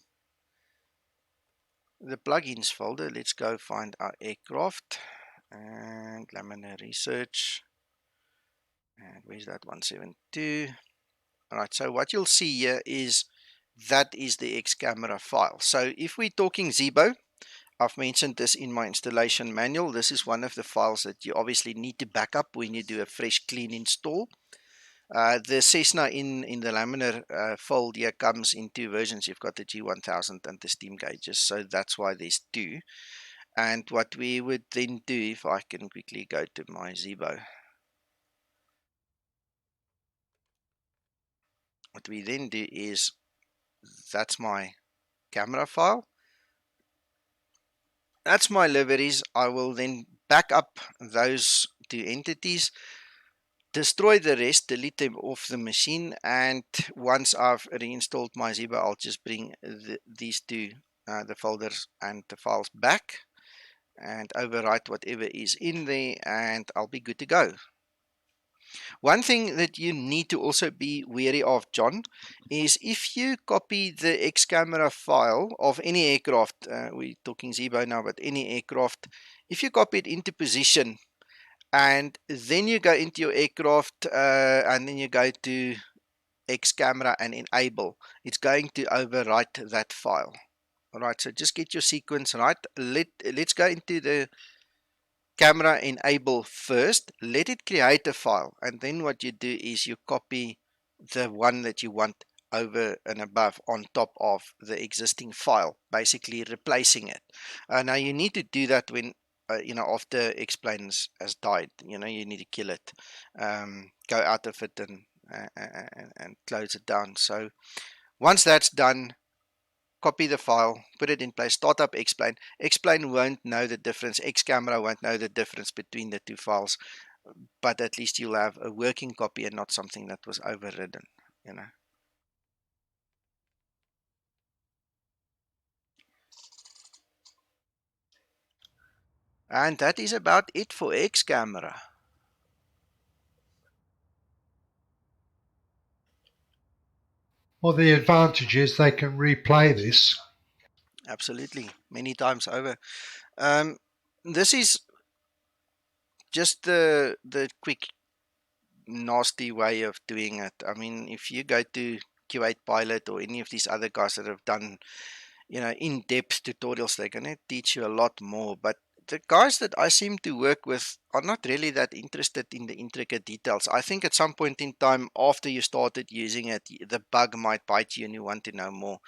the plugins folder, let's go find our aircraft and laminar research. And where's that 172? Alright, so what you'll see here is that is the xCamera file. So if we're talking Zeebo, I've mentioned this in my installation manual. This is one of the files that you obviously need to back up when you do a fresh clean install. The Cessna in the laminar fold here comes in two versions. You've got the G1000 and the steam gauges, so that's why there's two. And what we would then do, if I can quickly go to my Zeebo, what we then do is, that's my camera file. That's my liveries. I will then back up those two entities, destroy the rest, delete them off the machine, and once I've reinstalled my Zeebo, I'll just bring these two, the folders and the files back, and overwrite whatever is in there, and I'll be good to go. One thing that you need to also be wary of, John, is if you copy the xCamera file of any aircraft, we're talking Zeebo now, but any aircraft, if you copy it into position, and then you go into your aircraft and then you go to xCamera and enable, it's going to overwrite that file. All right, so just get your sequence right. Let's go into the camera enable first, let it create a file, and then what you do is you copy the one that you want over and above on top of the existing file, basically replacing it. Now you need to do that when after xplane has died. You need to kill it, go out of it and close it down. So once that's done, copy the file, put it in place, start up xplane. xplane won't know the difference, xCamera won't know the difference between the two files, but at least you'll have a working copy and not something that was overridden. And that is about it for xCamera. Well, the advantage is they can replay this. Absolutely, many times over. Um, this is just the quick nasty way of doing it. I mean, if you go to Q8 Pilot or any of these other guys that have done, in-depth tutorials, they're going to teach you a lot more. But the guys that I seem to work with are not really that interested in the intricate details. I think at some point in time after you started using it, the bug might bite you and you want to know more.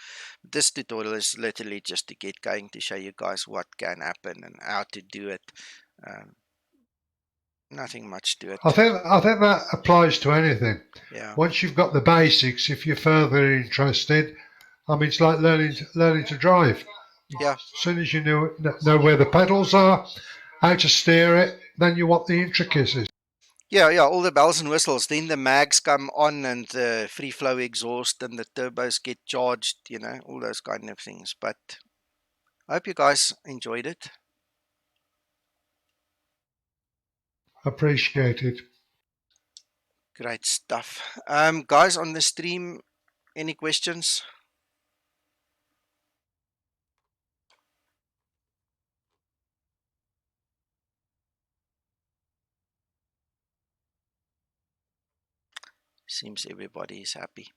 This tutorial is literally just to get going, to show you guys what can happen and how to do it. Um, Nothing much to I it. think I think that applies to anything. Yeah. Once you've got the basics, if you're further interested, I mean, it's like learning to drive. Yeah. As soon as you know where the pedals are, how to steer it, then you want the intricacies. Yeah, yeah, all the bells and whistles. Then the mags come on and the free flow exhaust and the turbos get charged, all those kind of things. But I hope you guys enjoyed it. Appreciated. Great stuff. Guys on the stream, any questions? Seems everybody is happy.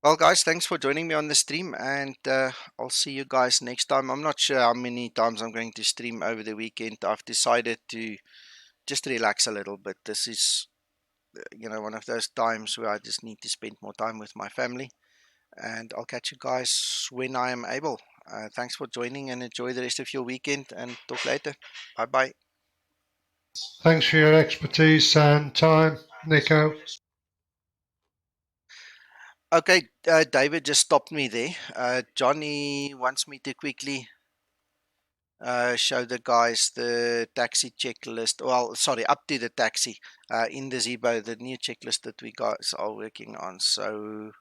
Well, guys, thanks for joining me on the stream, and I'll see you guys next time. I'm not sure how many times I'm going to stream over the weekend. I've decided to just relax a little bit. This is, one of those times where I just need to spend more time with my family, and I'll catch you guys when I am able. Thanks for joining, and enjoy the rest of your weekend, and talk later. Bye bye. Thanks for your expertise and time, Nico. Okay, David just stopped me there. Johnny wants me to quickly show the guys the taxi checklist. Well, sorry, up to the taxi in the Zeebo, the new checklist that we guys are working on. So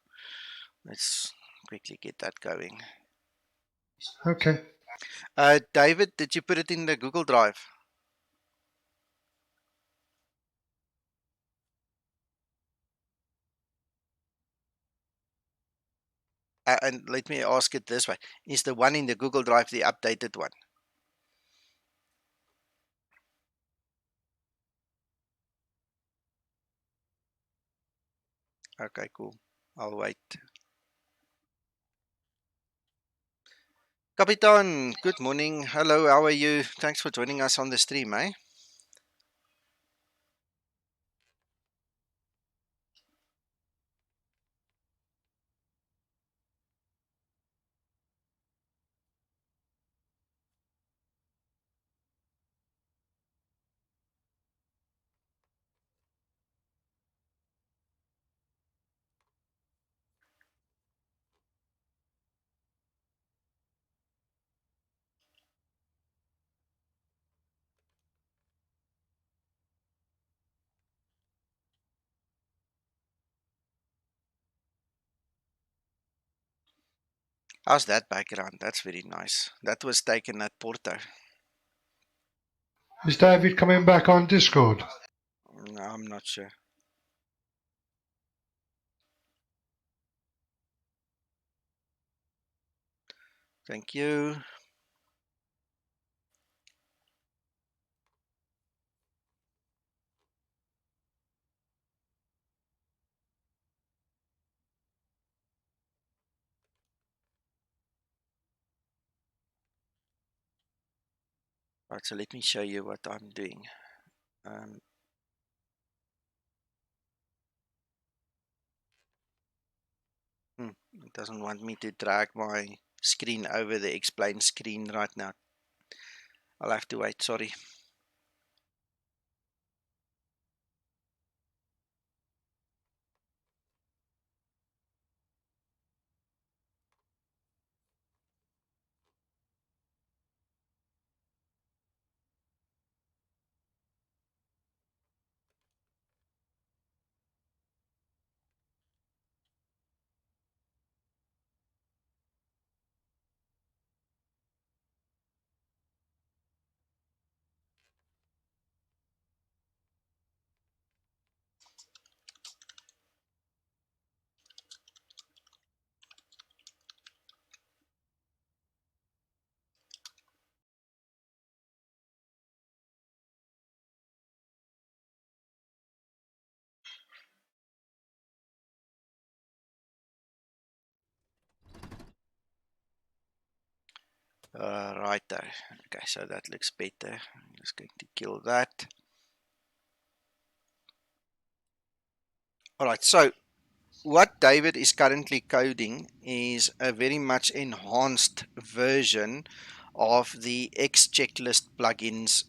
let's quickly get that going. Okay. David, did you put it in the Google Drive? And let me ask it this way. Is the one in the Google Drive the updated one? Okay, cool. I'll wait. Kapitan, good morning. Hello, how are you? Thanks for joining us on the stream, eh? How's that background? That's very nice. That was taken at Porto. Is David coming back on Discord? No, I'm not sure. Thank you. Right, so let me show you what I'm doing. Um, it doesn't want me to drag my screen over the explain screen right now. I'll have to wait, sorry. Right there. Okay, so that looks better. I'm just going to kill that. Alright, so what David is currently coding is a very much enhanced version of the xChecklist plugins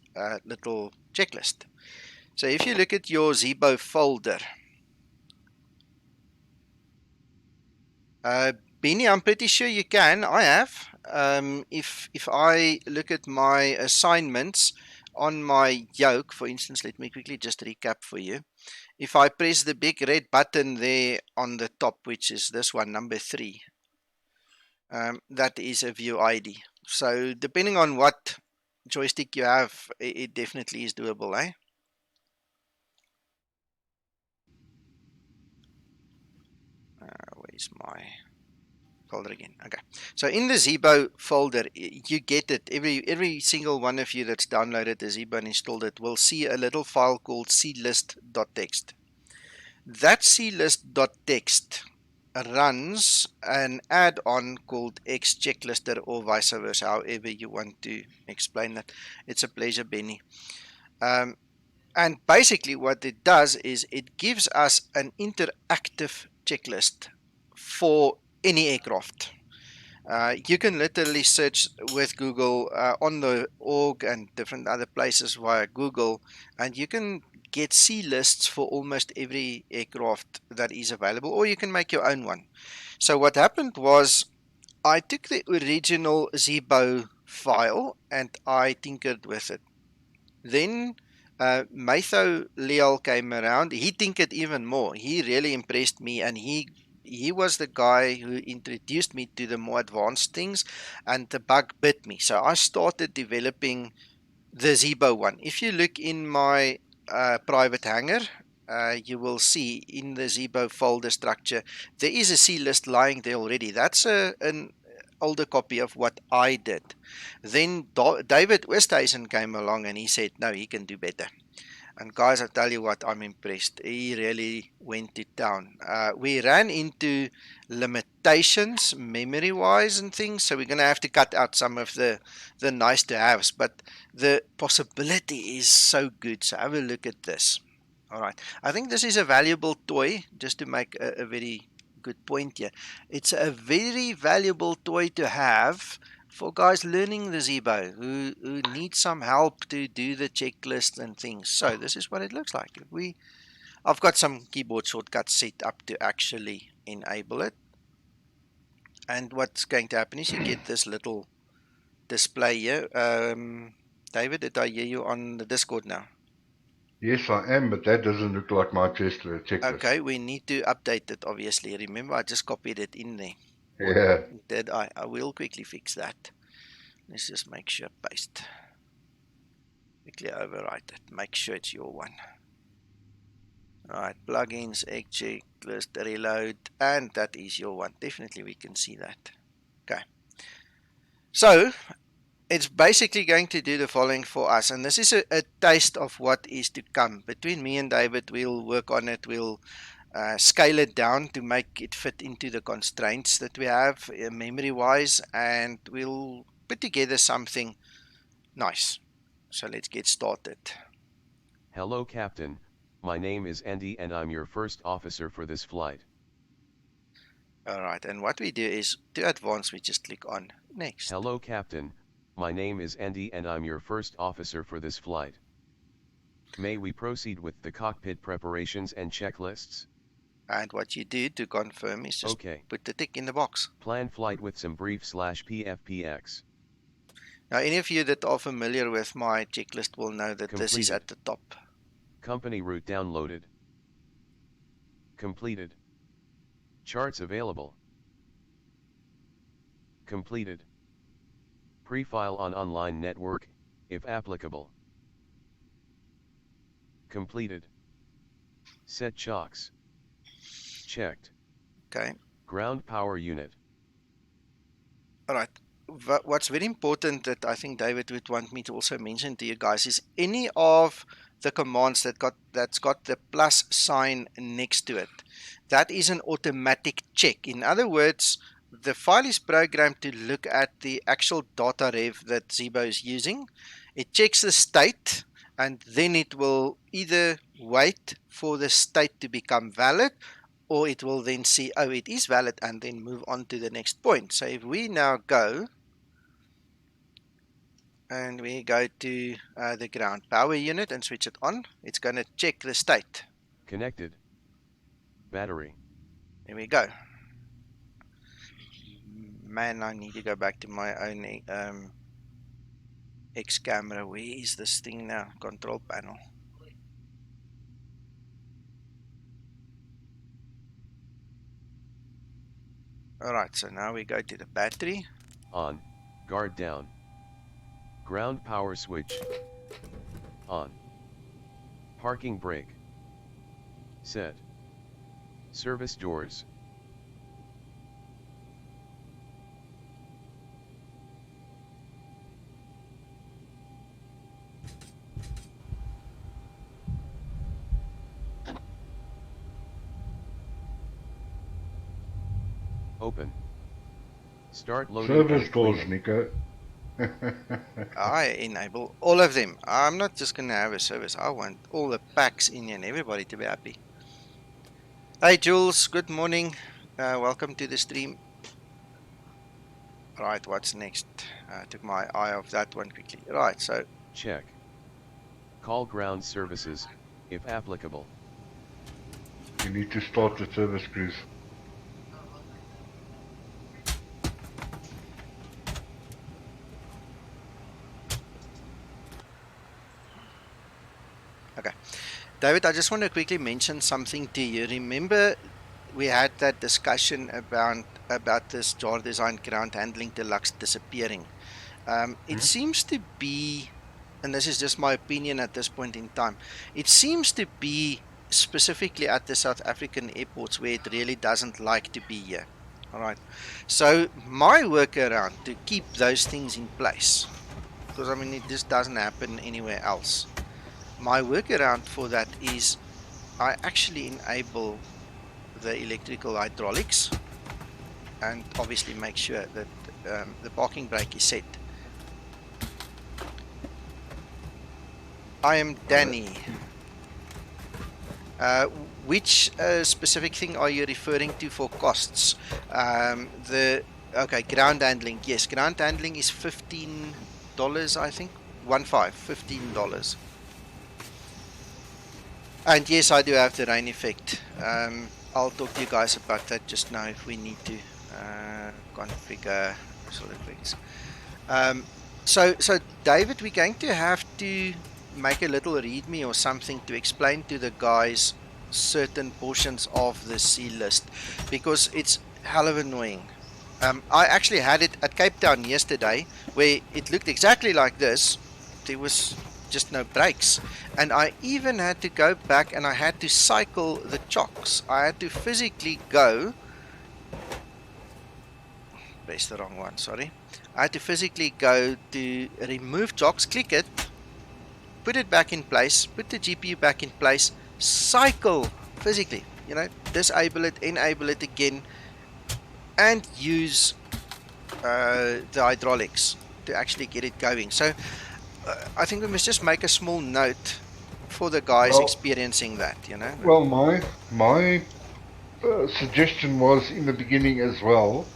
little checklist. So if you look at your Zeebo folder, Benny, I'm pretty sure you can. I have. If I look at my assignments on my yoke, for instance, let me quickly just recap for you. If I press the big red button there on the top, which is this one, number 3, that is a view ID. So depending on what joystick you have, it definitely is doable, eh? Where's my folder again? Okay. So in the Zeebo folder, you get it. Every single one of you that's downloaded the Zeebo and installed it will see a little file called clist.txt. That clist.txt runs an add-on called xChecklister or vice versa, however you want to explain that. It's a pleasure, Benny. And basically what it does is it gives us an interactive checklist for any aircraft. You can literally search with Google on the org and different other places via Google, and you can get C lists for almost every aircraft that is available, or you can make your own one. So what happened was I took the original Zeebo file and I tinkered with it. Then Matho Leal came around. He tinkered even more. He really impressed me, and he was the guy who introduced me to the more advanced things, and the bug bit me. So I started developing the Zeebo one. If you look in my private hangar, you will see in the Zeebo folder structure, there is a C list lying there already. That's an older copy of what I did. Then David Oosthuizen came along and he said, no, he can do better. And guys, I tell you what, I'm impressed. He really went to town. We ran into limitations memory-wise and things, so we're going to have to cut out some of the nice-to-haves. But the possibility is so good. So have a look at this. All right. I think this is a valuable toy, just to make a very good point here. It's a very valuable toy to have for guys learning the Zeebo who need some help to do the checklist and things. So this is what it looks like. I've got some keyboard shortcuts set up to actually enable it. And what's going to happen is you get this little display here. David, did I hear you on the Discord now? Yes, I am, but that doesn't look like my checklist. Okay, we need to update it, obviously. Remember, I just copied it in there. Or Yeah. did I? I will quickly fix that. Let's just make sure paste. Quickly overwrite it. Make sure it's your one. Alright, plugins, xChecklist, reload, and that is your one. Definitely we can see that. Okay. So, it's basically going to do the following for us, and this is a taste of what is to come. Between me and David, we'll work on it. We'll scale it down to make it fit into the constraints that we have memory-wise, and we'll put together something nice. So let's get started. Hello Captain, my name is Andy and I'm your first officer for this flight. Alright, and what we do is, to advance, we just click on next. Hello Captain, my name is Andy and I'm your first officer for this flight. May we proceed with the cockpit preparations and checklists? And what you do to confirm is just Okay. put the tick in the box. Plan flight with some brief /PFPX. Now, any of you that are familiar with my checklist will know that this is Completed. at the top. Company route downloaded. Completed. Charts available. Completed. Pre-file on online network, if applicable. Completed. Set chocks. Checked. Okay. Ground power unit. Alright. What's very important that I think David would want me to also mention to you guys is any of the commands that's got the plus sign next to it. That is an automatic check. In other words, the file is programmed to look at the actual data rev that Zeebo is using. It checks the state, and then it will either wait for the state to become valid, or it will then see, oh, it is valid, and then move on to the next point. So if we now go and we go to the ground power unit and switch it on, it's going to check the state. Connected. Battery. There we go. Man, I need to go back to my own xCamera. Where is this thing now? Control panel. Alright, so now we go to the battery. On. Guard down. Ground power switch. On. Parking brake. Set. Service doors. Open. Start loading. Service doors, Nico. I enable all of them. I'm not just going to have a service. I want all the packs in here and everybody to be happy. Hey Jules, good morning. Welcome to the stream. Right, what's next? I took my eye off that one quickly. Right, so Check. Call ground services, if applicable. You need to start the service cruise. David, I just want to quickly mention something to you. Remember, we had that discussion about this jar design ground handling deluxe disappearing. It seems to be, and this is just my opinion at this point in time, it seems to be specifically at the South African airports where it really doesn't like to be here. All right. So my workaround to keep those things in place, because I mean it just doesn't happen anywhere else. My workaround for that is I actually enable the electrical hydraulics and obviously make sure that the parking brake is set. I am Danny. Which specific thing are you referring to for costs? Okay, ground handling. Yes, ground handling is $15, I think. $15. And yes, I do have the rain effect. I'll talk to you guys about that just now if we need to configure visual effects. So David, we're going to have to make a little readme or something to explain to the guys certain portions of the C list, because it's hell of annoying. I actually had it at Cape Town yesterday where it looked exactly like this. There was just no brakes, and I even had to go back and I had to cycle the chocks. I had to physically go, press the wrong one, sorry. I had to physically go to remove chocks, click it, put it back in place, put the GPU back in place, cycle physically, you know, disable it, enable it again, and use the hydraulics to actually get it going. So I think we must just make a small note for the guys experiencing that, you know. Well, my suggestion was in the beginning as well,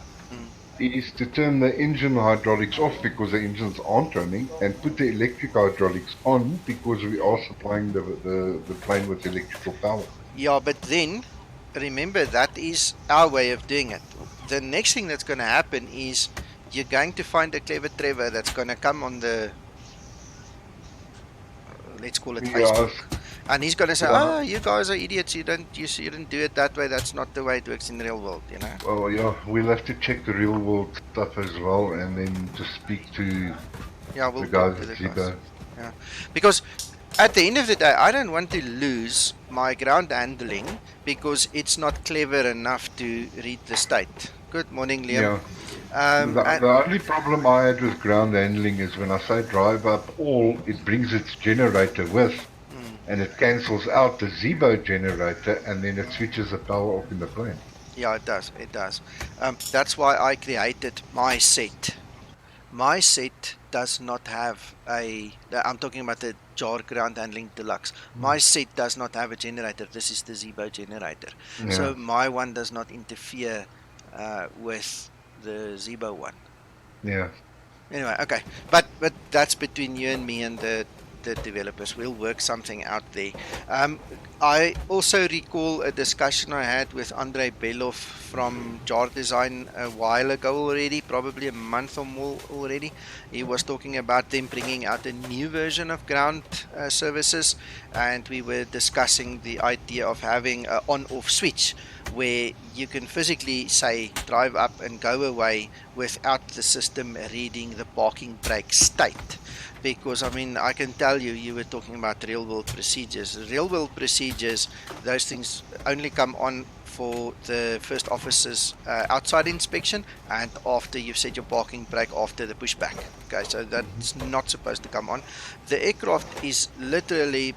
is to turn the engine hydraulics off because the engines aren't running, and put the electric hydraulics on because we are supplying the plane with electrical power. Yeah, but then remember that is our way of doing it. The next thing that's going to happen is you're going to find a clever Trevor that's going to come on the let's call it Facebook, and he's going to say, "Oh, you guys are idiots. You didn't do it that way. That's not the way it works in the real world, you know." Well, yeah, we'll have to check the real world stuff as well, and then just speak to we'll the guys at Zeebo. Yeah, because at the end of the day, I don't want to lose my ground handling because it's not clever enough to read the state. Good morning, Liam. Yeah. The only problem I had with ground handling is when I say drive up all, it brings its generator with, and it cancels out the Zeebo generator, and then it switches the power off in the plane. Yeah, it does. It does. That's why I created my set. My set does not have I'm talking about the Jar Ground Handling Deluxe. My set does not have a generator. This is the Zeebo generator. Yeah. So my one does not interfere with the Zeebo one. Yeah. Anyway, okay, but that's between you and me and the developers. We'll work something out there. I also recall a discussion I had with Andrei Belov from Jar Design a while ago already, probably a month or more already. He was talking about them bringing out a new version of ground services, and we were discussing the idea of having an on-off switch where you can physically say drive up and go away without the system reading the parking brake state. Because I mean, I can tell you, you were talking about real world procedures. Real world procedures, those things only come on for the first officer's outside inspection and after you've set your parking brake after the pushback. Okay, so that's not supposed to come on. The aircraft is literally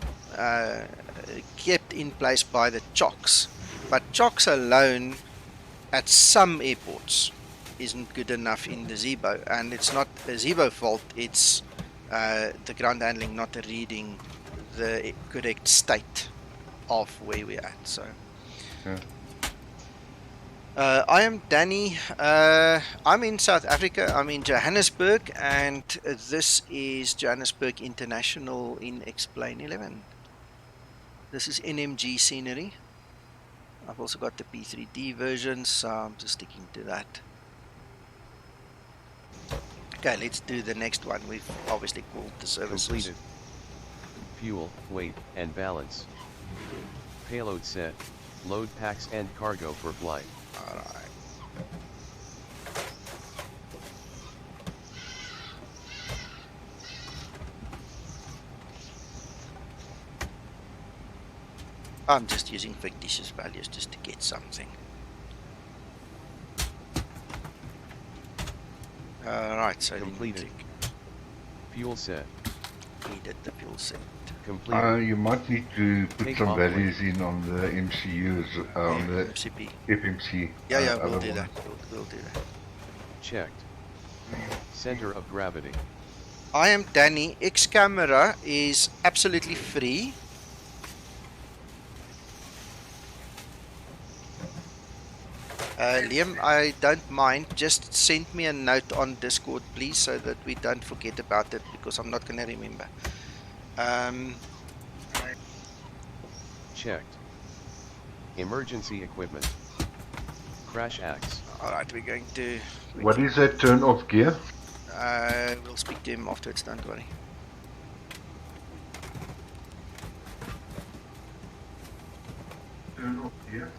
kept in place by the chocks, but chocks alone at some airports isn't good enough in the Zeebo, and it's not a Zeebo fault, it's the ground handling not reading the correct state of where we're at. So Yeah. I am Danny. I'm in South Africa. I'm in Johannesburg, and this is Johannesburg International in Explain 11. This is NMG scenery. I've also got the P3D version, so I'm just sticking to that. Okay, let's do the next one. We've obviously called the services. Completed. Fuel, weight, and balance. Payload set. Load packs and cargo for flight. Alright. I'm just using fictitious values just to get something. Alright, so Completed. Fuel set. needed the fuel set. Completed. You might need to put Take some off values in on the MCUs, on the MCP. FMC. Yeah, we'll other do one. that. We'll do that. Checked. Center of gravity. I am Danny. xCamera is absolutely free. Liam, I don't mind. Just send me a note on Discord, please, so that we don't forget about it, because I'm not going to remember. Checked. Emergency equipment. Crash axe. Alright, we're going to... What is that turn off gear? We'll speak to him afterwards, don't worry. Turn off gear?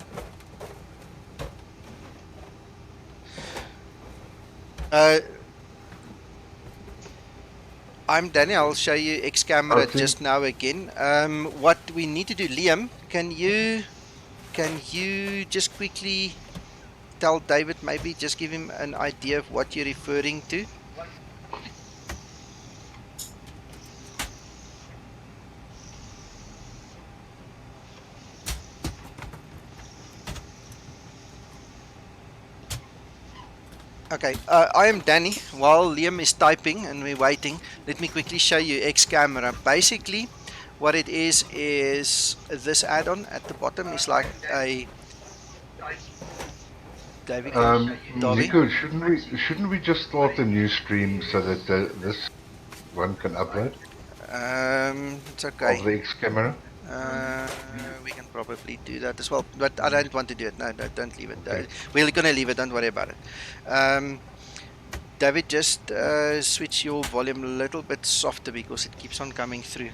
I'm Danny. I'll show you xCamera Okay. just now again. What we need to do, Liam, can you just quickly tell David, maybe just give him an idea of what you're referring to? Okay, I am Danny. While Liam is typing and we're waiting, let me quickly show you xCamera. Basically, what it is this add-on at the bottom is like a... David, Dobby? Nico, shouldn't we just start a new stream so that this one can upload It's okay. of the xCamera? We can probably do that as well, but I don't want to do it. No, don't leave it. Okay. We're gonna leave it. Don't worry about it. David, just switch your volume a little bit softer because it keeps on coming through.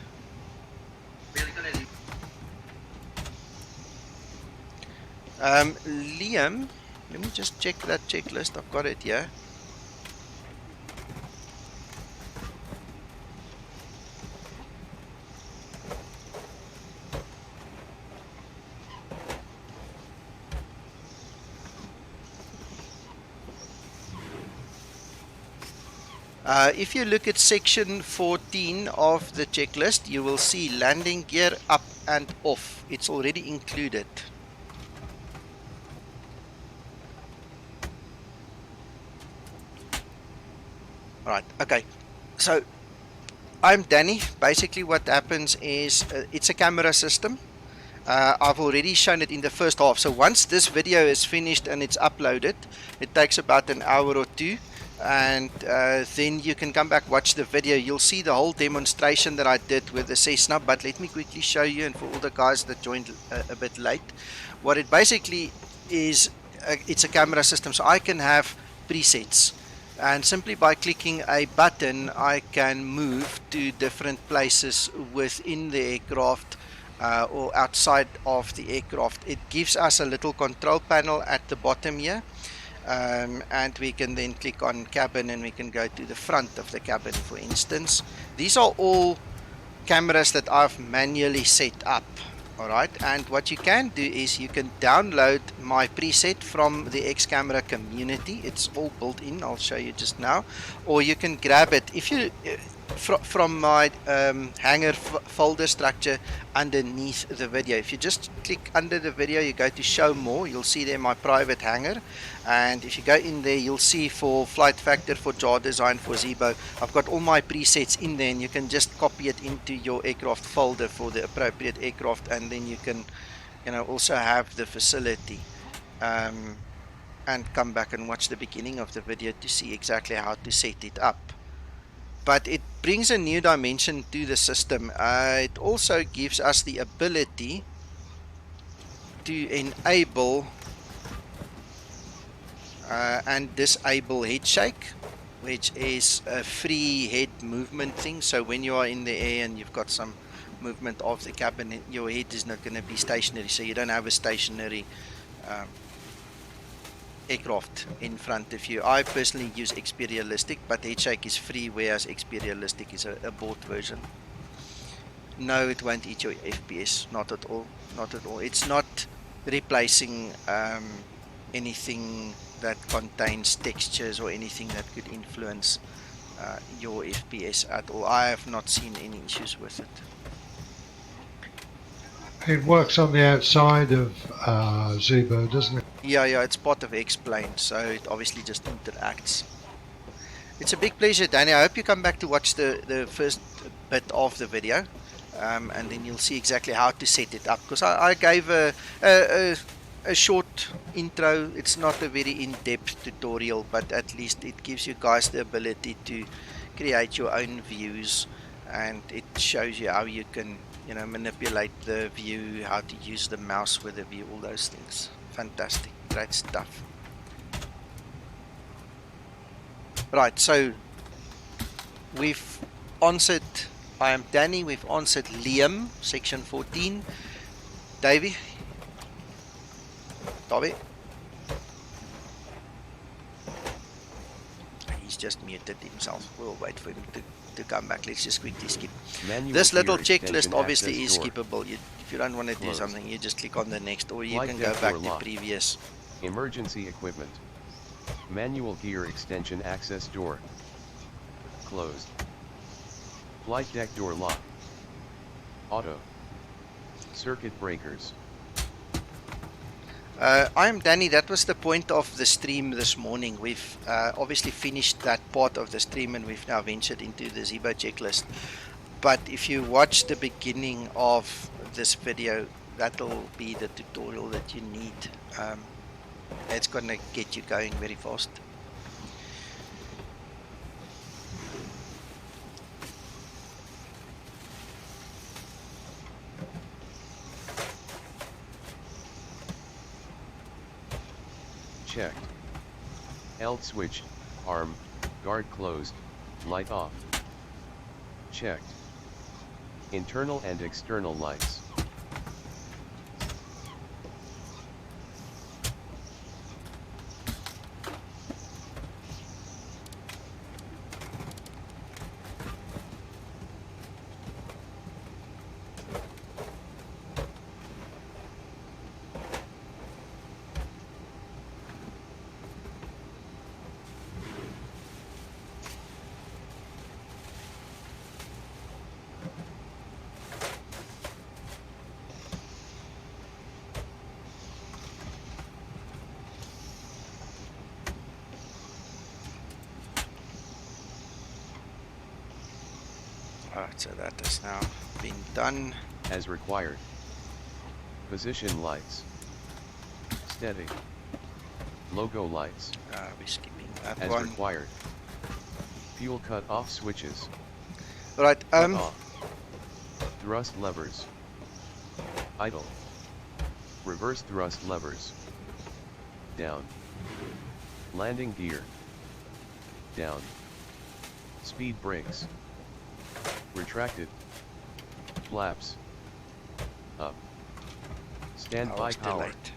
Liam, let me just check that checklist. I've got it here. If you look at section 14 of the checklist, you will see landing gear, up and off. It's already included. Right, okay. So I'm Danny. Basically what happens is it's a camera system. I've already shown it in the first half. So once this video is finished and it's uploaded, it takes about an hour or two. And then you can come back, watch the video. You'll see the whole demonstration that I did with the Cessna. But let me quickly show you, and for all the guys that joined a bit late, what it basically is, it's a camera system. So I can have presets. And simply by clicking a button, I can move to different places within the aircraft or outside of the aircraft. It gives us a little control panel at the bottom here, and we can then click on cabin and we can go to the front of the cabin, for instance. These are all cameras that I've manually set up. Alright, and what you can do is you can download my preset from the xCamera community. It's all built in, I'll show you just now. Or you can grab it if you from my hangar folder structure underneath the video. If you just click under the video, you go to show more, you'll see there my private hangar. And if you go in there, you'll see for Flight Factor, for jar design, for Zeebo, I've got all my presets in there, and you can just copy it into your aircraft folder for the appropriate aircraft, and then you can, also have the facility and come back and watch the beginning of the video to see exactly how to set it up. But it brings a new dimension to the system. It also gives us the ability to enable and disable head shake, which is a free head movement thing. So when you are in the air and you've got some movement of the cabin, your head is not going to be stationary, so you don't have a stationary aircraft in front of you. I personally use xRealistic, but head shake is free, whereas xRealistic is a bought version. No, it won't eat your FPS, not at all, not at all. It's not replacing anything that contains textures or anything that could influence your FPS at all. I have not seen any issues with it. It works on the outside of Zeebo, doesn't it? Yeah, it's part of X-Plane, so it obviously just interacts. It's a big pleasure, Danny. I hope you come back to watch the first bit of the video, and then you'll see exactly how to set it up. Because I gave a short intro. It's not a very in-depth tutorial, but at least it gives you guys the ability to create your own views, and it shows you how you can manipulate the view, how to use the mouse with the view, all those things. Fantastic, great stuff. Right, so we've answered, I am Danny, we've answered Liam, section 14. Davey? He's just muted himself. We'll wait for him to come back. Let's just quickly skip. This little checklist obviously is skippable. If you don't want to do something, you just click on the next, or you can go back to previous. Emergency equipment. Manual gear extension access door. Closed. Flight deck door lock. Auto. Circuit breakers. I'm Danny. That was the point of the stream this morning. We've obviously finished that part of the stream, and we've now ventured into the Zeebo checklist. But if you watch the beginning of this video, that'll be the tutorial that you need. It's gonna get you going very fast. Checked. L switch, arm, guard closed, light off. Checked. Internal and external lights. Alright, so that has now been done. as required. Position lights. Steady. Logo lights, We're skipping that as one. required. Fuel cut off switches. Right, Cut off. Thrust levers. Idle. Reverse thrust levers. Down. Landing gear. Down. Speed brakes. Retracted. Flaps. Up. Standby was too power. late.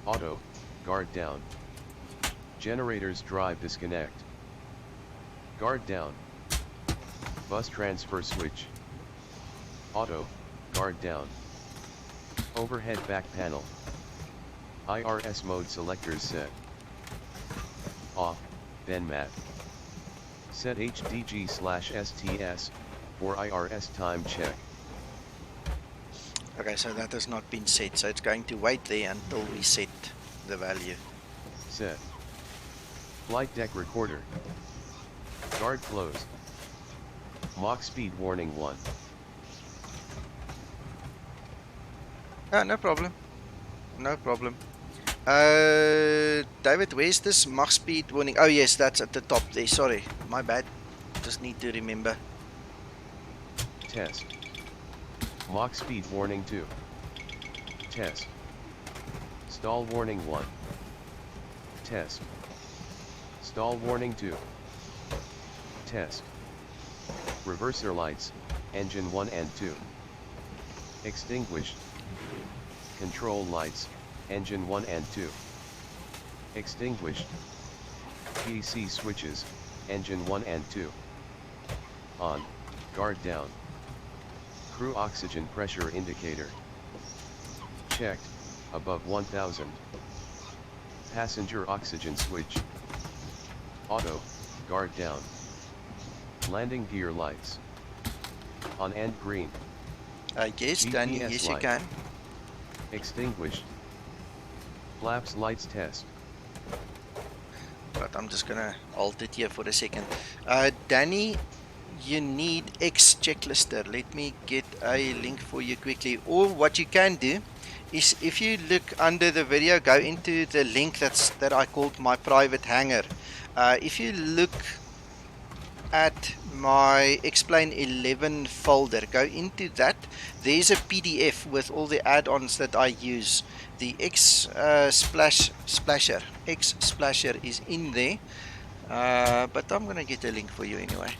Auto, guard down. Generators drive disconnect. Guard down. Bus transfer switch. Auto, guard down. Overhead back panel. IRS mode selectors set. Off, then mat. Set HDG/STS, for IRS time check. Okay, so that has not been set, so it's going to wait there until we set the value. Set. Flight deck recorder. Guard closed. Mach speed warning 1. No problem. No problem. David, where's this Mach speed warning? Oh yes, that's at the top there. Sorry, my bad. Just need to remember. Test. Mach speed warning 2. Test. Stall warning 1. Test. Stall warning 2. Test. Reverser lights, engine 1 and 2. Extinguished. Control lights, engine 1 and 2. Extinguished. PC switches, engine 1 and 2. On, guard down. Crew oxygen pressure indicator. Checked, above 1000. Passenger oxygen switch. Auto, guard down. Landing gear lights. On and green. Yes, Danny, GPS yes you light. can. Extinguished. Flaps lights test. But I'm just gonna alt it here for a second. Danny, you need xChecklister. Let me get a link for you quickly. Or what you can do is, if you look under the video, go into the link that I called my private hangar. If you look at my explain 11 folder, go into that. There's a PDF with all the add-ons that I use. The xSplasher is in there, but I'm gonna get a link for you anyway.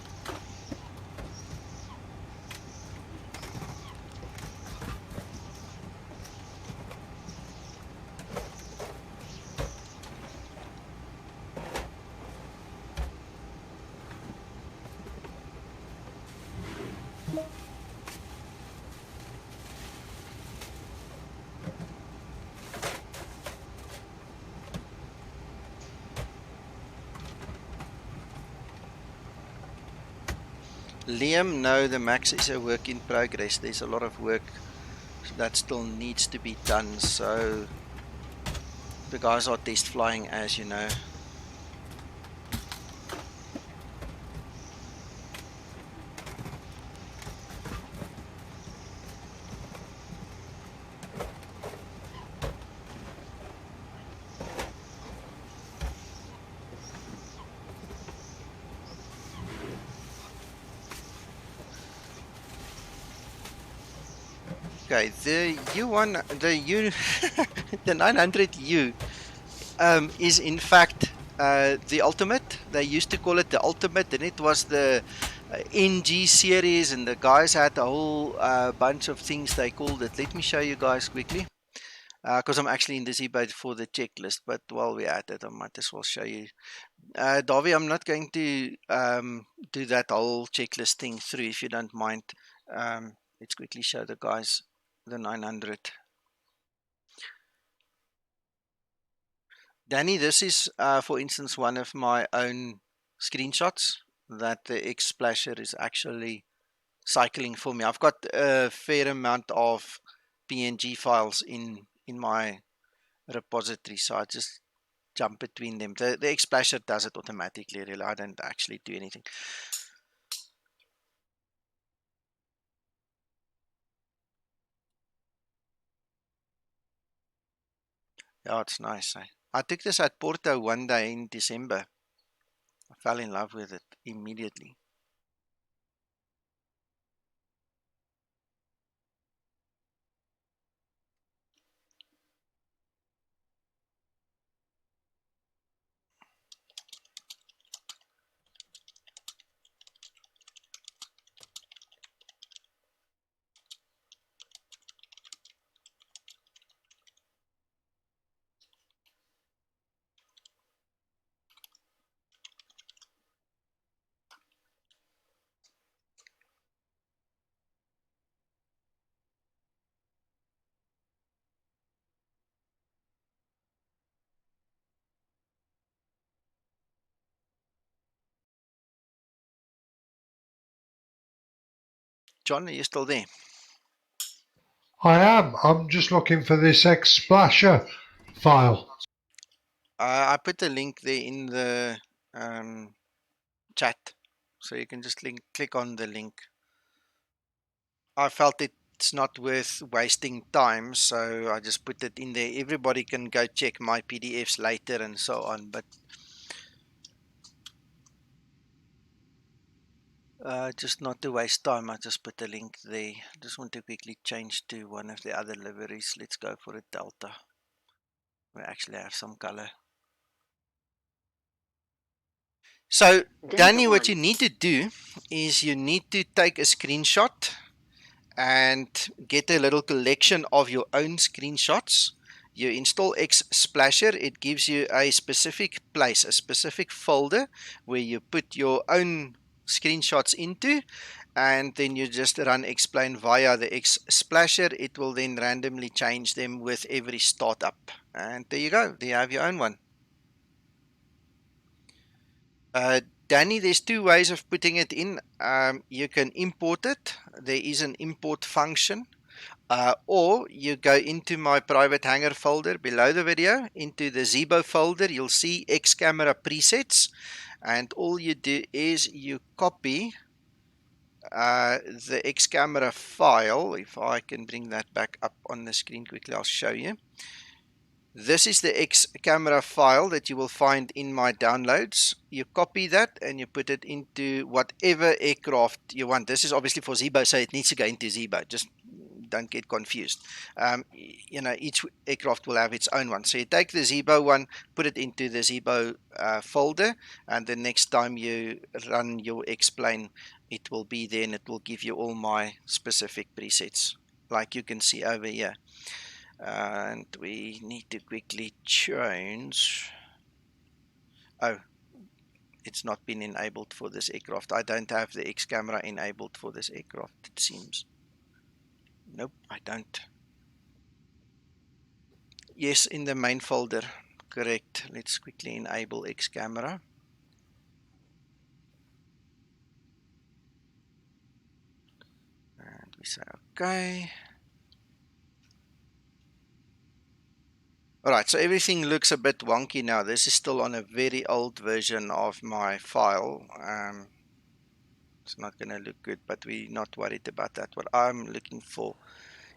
Liam, no, the Max is a work in progress. There's a lot of work that still needs to be done, so the guys are test flying, as you know. Okay, the U1, the U, the 900U is in fact the ultimate. They used to call it the ultimate, and it was the NG series, and the guys had a whole bunch of things they called it. Let me show you guys quickly, because I'm actually in the Zeebo for the checklist. But while we're at it, I might as well show you. Davy, I'm not going to do that whole checklist thing through, if you don't mind. Let's quickly show the guys the 900. Danny, this is, for instance, one of my own screenshots that the xSplasher is actually cycling for me. I've got a fair amount of PNG files in my repository, so I just jump between them. The xSplasher does it automatically, really. I don't actually do anything. Yeah, it's nice. I took this at Porto one day in December. I fell in love with it immediately. John, are you still there? I am. I'm just looking for this xSplasher file. I put the link there in the chat, so you can just click on the link. I felt it's not worth wasting time, so I just put it in there. Everybody can go check my PDFs later and so on, but just not to waste time, I just put the link there. Just want to quickly change to one of the other liveries. Let's go for a Delta. We actually have some color. So, Danny, what you need to do is you need to take a screenshot and get a little collection of your own screenshots. You install xSplasher. It gives you a specific place, a specific folder where you put your own screenshots into, and then you just run explain via the xSplasher. It will then randomly change them with every startup, and there you go. There you have your own one. Danny, there's two ways of putting it in. You can import it. There is an import function. Or you go into my private hangar folder below the video, into the Zeebo folder, you'll see xCamera presets, and all you do is you copy the xCamera file. If I can bring that back up on the screen quickly, I'll show you. This is the xCamera file that you will find in my downloads. You copy that and you put it into whatever aircraft you want. This is obviously for Zeebo, so it needs to go into Zeebo. Just don't get confused. Each aircraft will have its own one. So you take the Zeebo one, put it into the Zeebo folder, and the next time you run your X-plane, it will be there and it will give you all my specific presets, like you can see over here. And we need to quickly change. Oh, it's not been enabled for this aircraft. I don't have the xCamera enabled for this aircraft, it seems. Nope, I don't. Yes, in the main folder. Correct. Let's quickly enable xCamera. And we say okay. Alright, so everything looks a bit wonky now. This is still on a very old version of my file. It's not going to look good, but we're not worried about that. What I'm looking for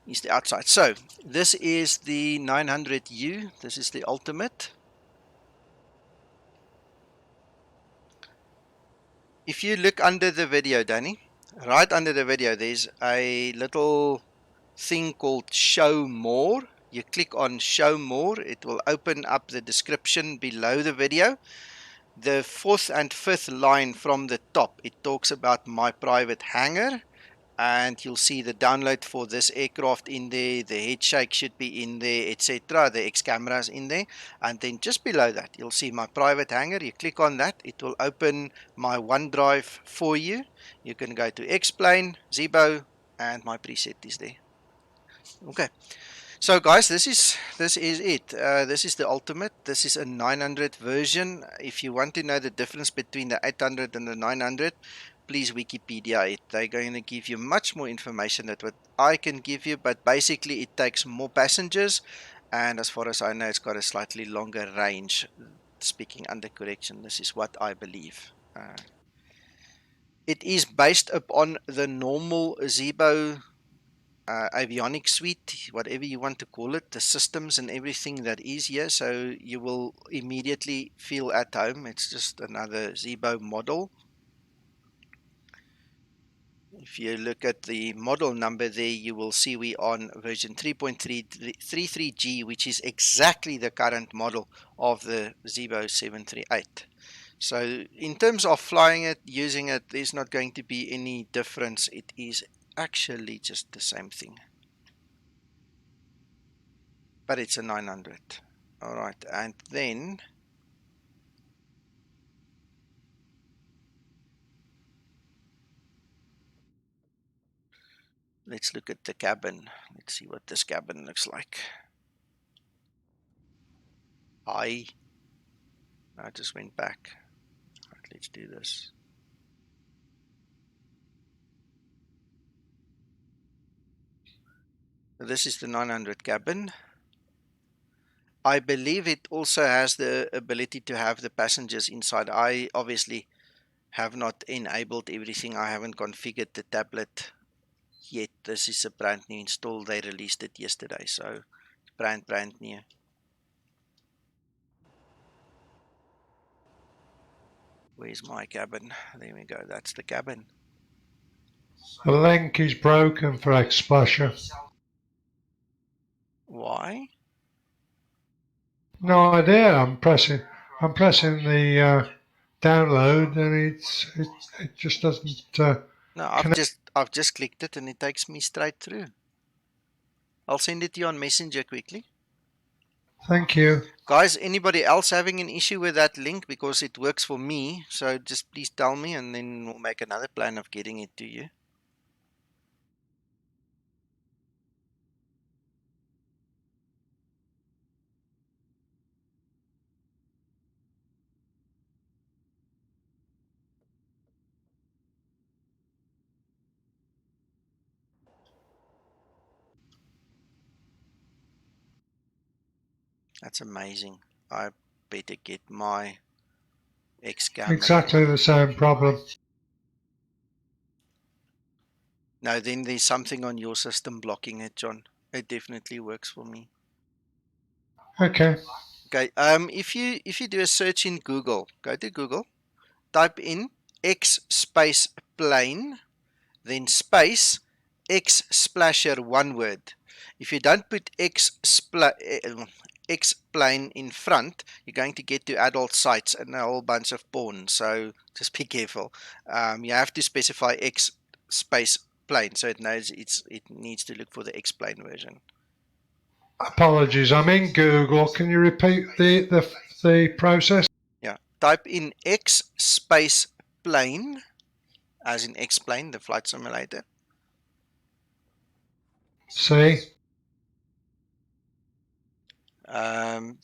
is the outside. So this is the 900U. This is the ultimate. If you look under the video, Danny, right under the video, there's a little thing called show more. You click on show more. It will open up the description below the video. The fourth and fifth line from the top, it talks about my private hangar. And you'll see the download for this aircraft in there, the head shake should be in there, etc. The xCamera is in there, and then just below that you'll see my private hangar. You click on that, it will open my OneDrive for you. You can go to X-Plane, Zeebo, and my preset is there. Okay, so guys, this is it. This is the ultimate. This is a 900 version. If you want to know the difference between the 800 and the 900, please Wikipedia it. They're going to give you much more information than what I can give you, but basically it takes more passengers, and as far as I know, it's got a slightly longer range. Speaking under correction, this is what I believe. It is based upon the normal Zeebo avionics suite, whatever you want to call it, the systems and everything that is here. So you will immediately feel at home. It's just another Zeebo model. If you look at the model number there, you will see we on version 3.33G, which is exactly the current model of the Zeebo 738. So in terms of flying it, using it, there's not going to be any difference. It is actually just the same thing. But it's a 900. All right, and then let's look at the cabin. Let's see what this cabin looks like. I just went back. All right, let's do this. This is the 900 cabin. I believe it also has the ability to have the passengers inside. I obviously have not enabled everything. I haven't configured the tablet yet. This is a brand new install. They released it yesterday, so brand new. Where's my cabin? There we go. That's the cabin. The link is broken for xSplasher. Why? No idea. I'm pressing the download, and it just doesn't. No, I've just clicked it and it takes me straight through. I'll send it to you on Messenger quickly. Thank you. Guys, anybody else having an issue with that link? Because it works for me, so just please tell me and then we'll make another plan of getting it to you. That's amazing. I better get my xCamera. Exactly the same problem. No, then there's something on your system blocking it, John. It definitely works for me. Okay. Okay. If you do a search in Google, go to Google, type in X space plane, then space X splasher, one word. If you don't put X plane in front, you're going to get to adult sites and a whole bunch of porn. So just be careful. You have to specify X space plane, so it knows it needs to look for the X plane version. Apologies. I'm in Google. Can you repeat the process? Yeah. Type in X space plane, as in X plane, the flight simulator. See.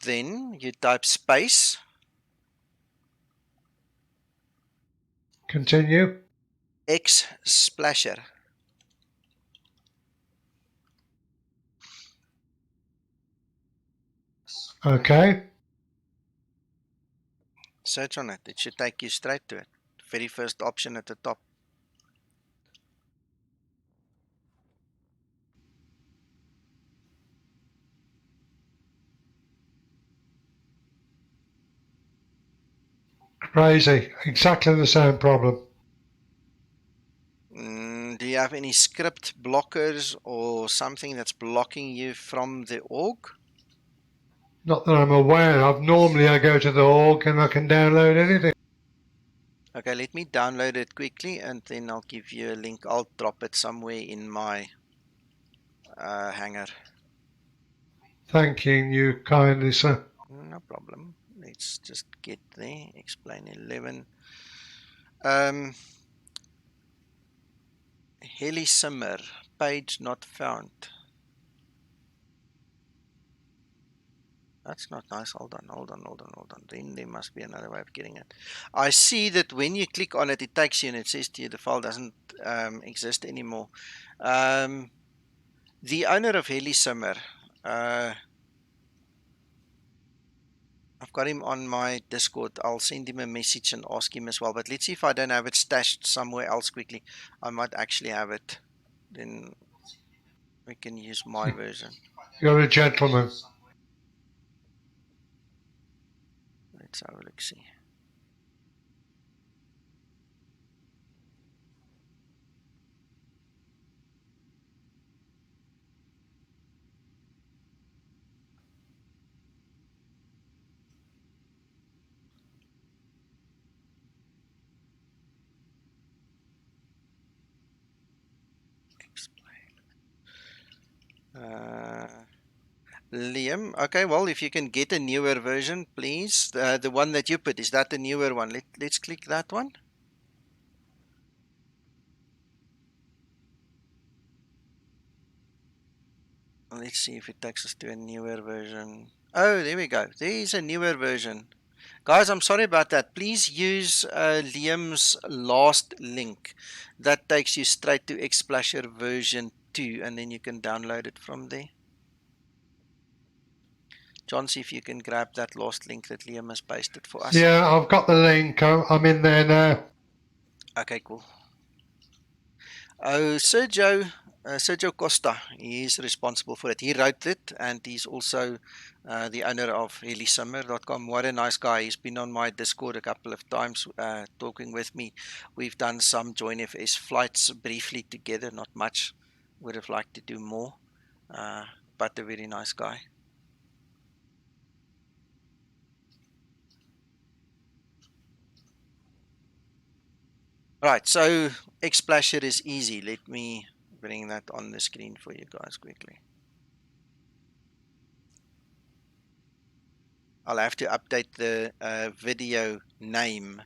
Then you type space. Continue. X splasher. Okay. Search on it. It should take you straight to it. Very first option at the top. Crazy. Exactly the same problem. Do you have any script blockers or something that's blocking you from the org? Not that I'm aware of. Normally I go to the org and I can download anything. Okay, let me download it quickly and then I'll give you a link. I'll drop it somewhere in my hangar. Thanking you kindly, sir. No problem. Let's just get there. Explain 11. Heli Simmer. Page not found. That's not nice. Hold on. Then there must be another way of getting it. I see that when you click on it, it takes you and it says to you the file doesn't exist anymore. The owner of Heli Simmer, I've got him on my Discord. I'll send him a message and ask him as well. But let's see if I don't have it stashed somewhere else quickly. I might actually have it. Then We can use my version. You're a gentleman. Let's have a look, see. Liam, okay, well, if you can get a newer version, please. The one that you put, is that the newer one? Let's click that one. Let's see if it takes us to a newer version. Oh, there we go. There is a newer version. Guys, I'm sorry about that. Please use Liam's last link. That takes you straight to xPlasher version 2, and then you can download it from there. John, see if you can grab that last link that Liam has pasted for us. Yeah, I've got the link. I'm in there now. Okay, cool. Oh, Sergio Costa, he's responsible for it. He wrote it, and he's also the owner of helisimmer.com. What a nice guy. He's been on my Discord a couple of times talking with me. We've done some Join FS flights briefly together, not much. Would have liked to do more, but a very nice guy. Right, so xPlasher is easy. Let me bring that on the screen for you guys quickly. I'll have to update the video name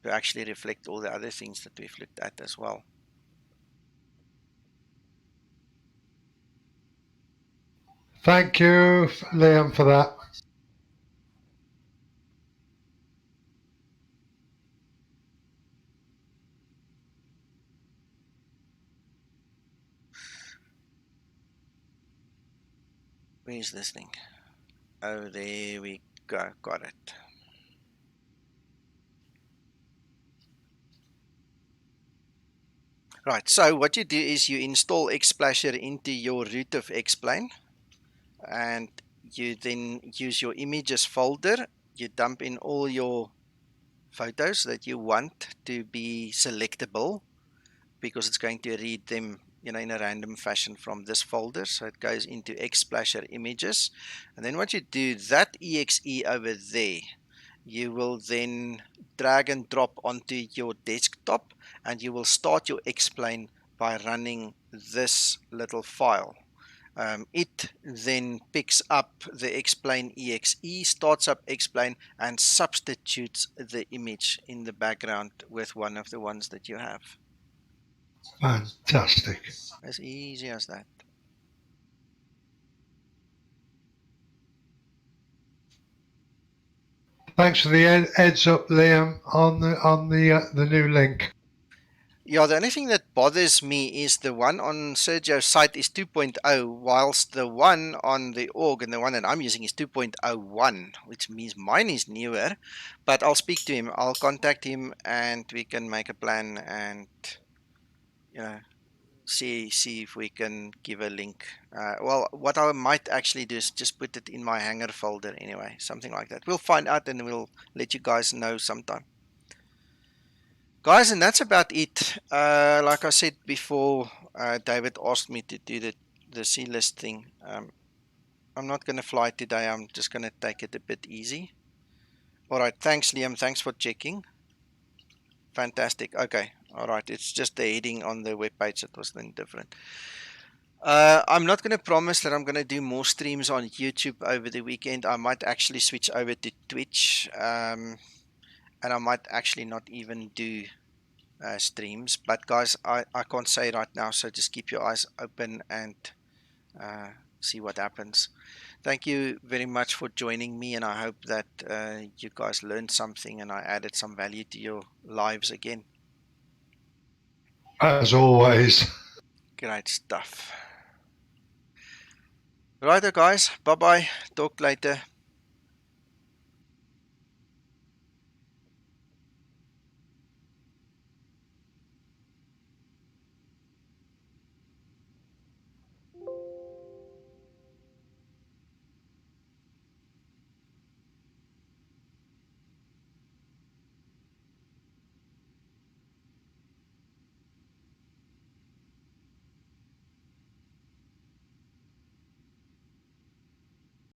to actually reflect all the other things that we've looked at as well. Thank you, Liam, for that. Where's this thing? Oh, there we go. Got it. Right, so what you do is you install xPlasher into your root of Xplane, and you then use your images folder. You dump in all your photos that you want to be selectable, because it's going to read them, in a random fashion from this folder. So it goes into xPlasher images, and then what you do, that exe over there, you will then drag and drop onto your desktop, and you will start your Xplane by running this little file. It then picks up the Xplane exe, starts up Xplane, and substitutes the image in the background with one of the ones that you have. Fantastic. As easy as that. Thanks for the heads up, Liam, on the new link. Yeah, the only thing that bothers me is the one on Sergio's site is 2.0, whilst the one on the org and the one that I'm using is 2.01, which means mine is newer. But I'll speak to him. I'll contact him, and we can make a plan and see if we can give a link. Well, what I might actually do is just put it in my hangar folder anyway, something like that. We'll find out, and we'll let you guys know sometime. Guys, and that's about it. Like I said before, David asked me to do the C list thing. I'm not going to fly today. I'm just going to take it a bit easy. All right. Thanks, Liam. Thanks for checking. Fantastic. Okay. All right. It's just the heading on the webpage that was then different. I'm not going to promise that I'm going to do more streams on YouTube over the weekend. I might actually switch over to Twitch. And I might actually not even do streams, but guys, I can't say right now, so just keep your eyes open and see what happens. Thank you very much for joining me, and I hope that you guys learned something and I added some value to your lives again. As always. Great stuff. Righto guys, bye bye, talk later.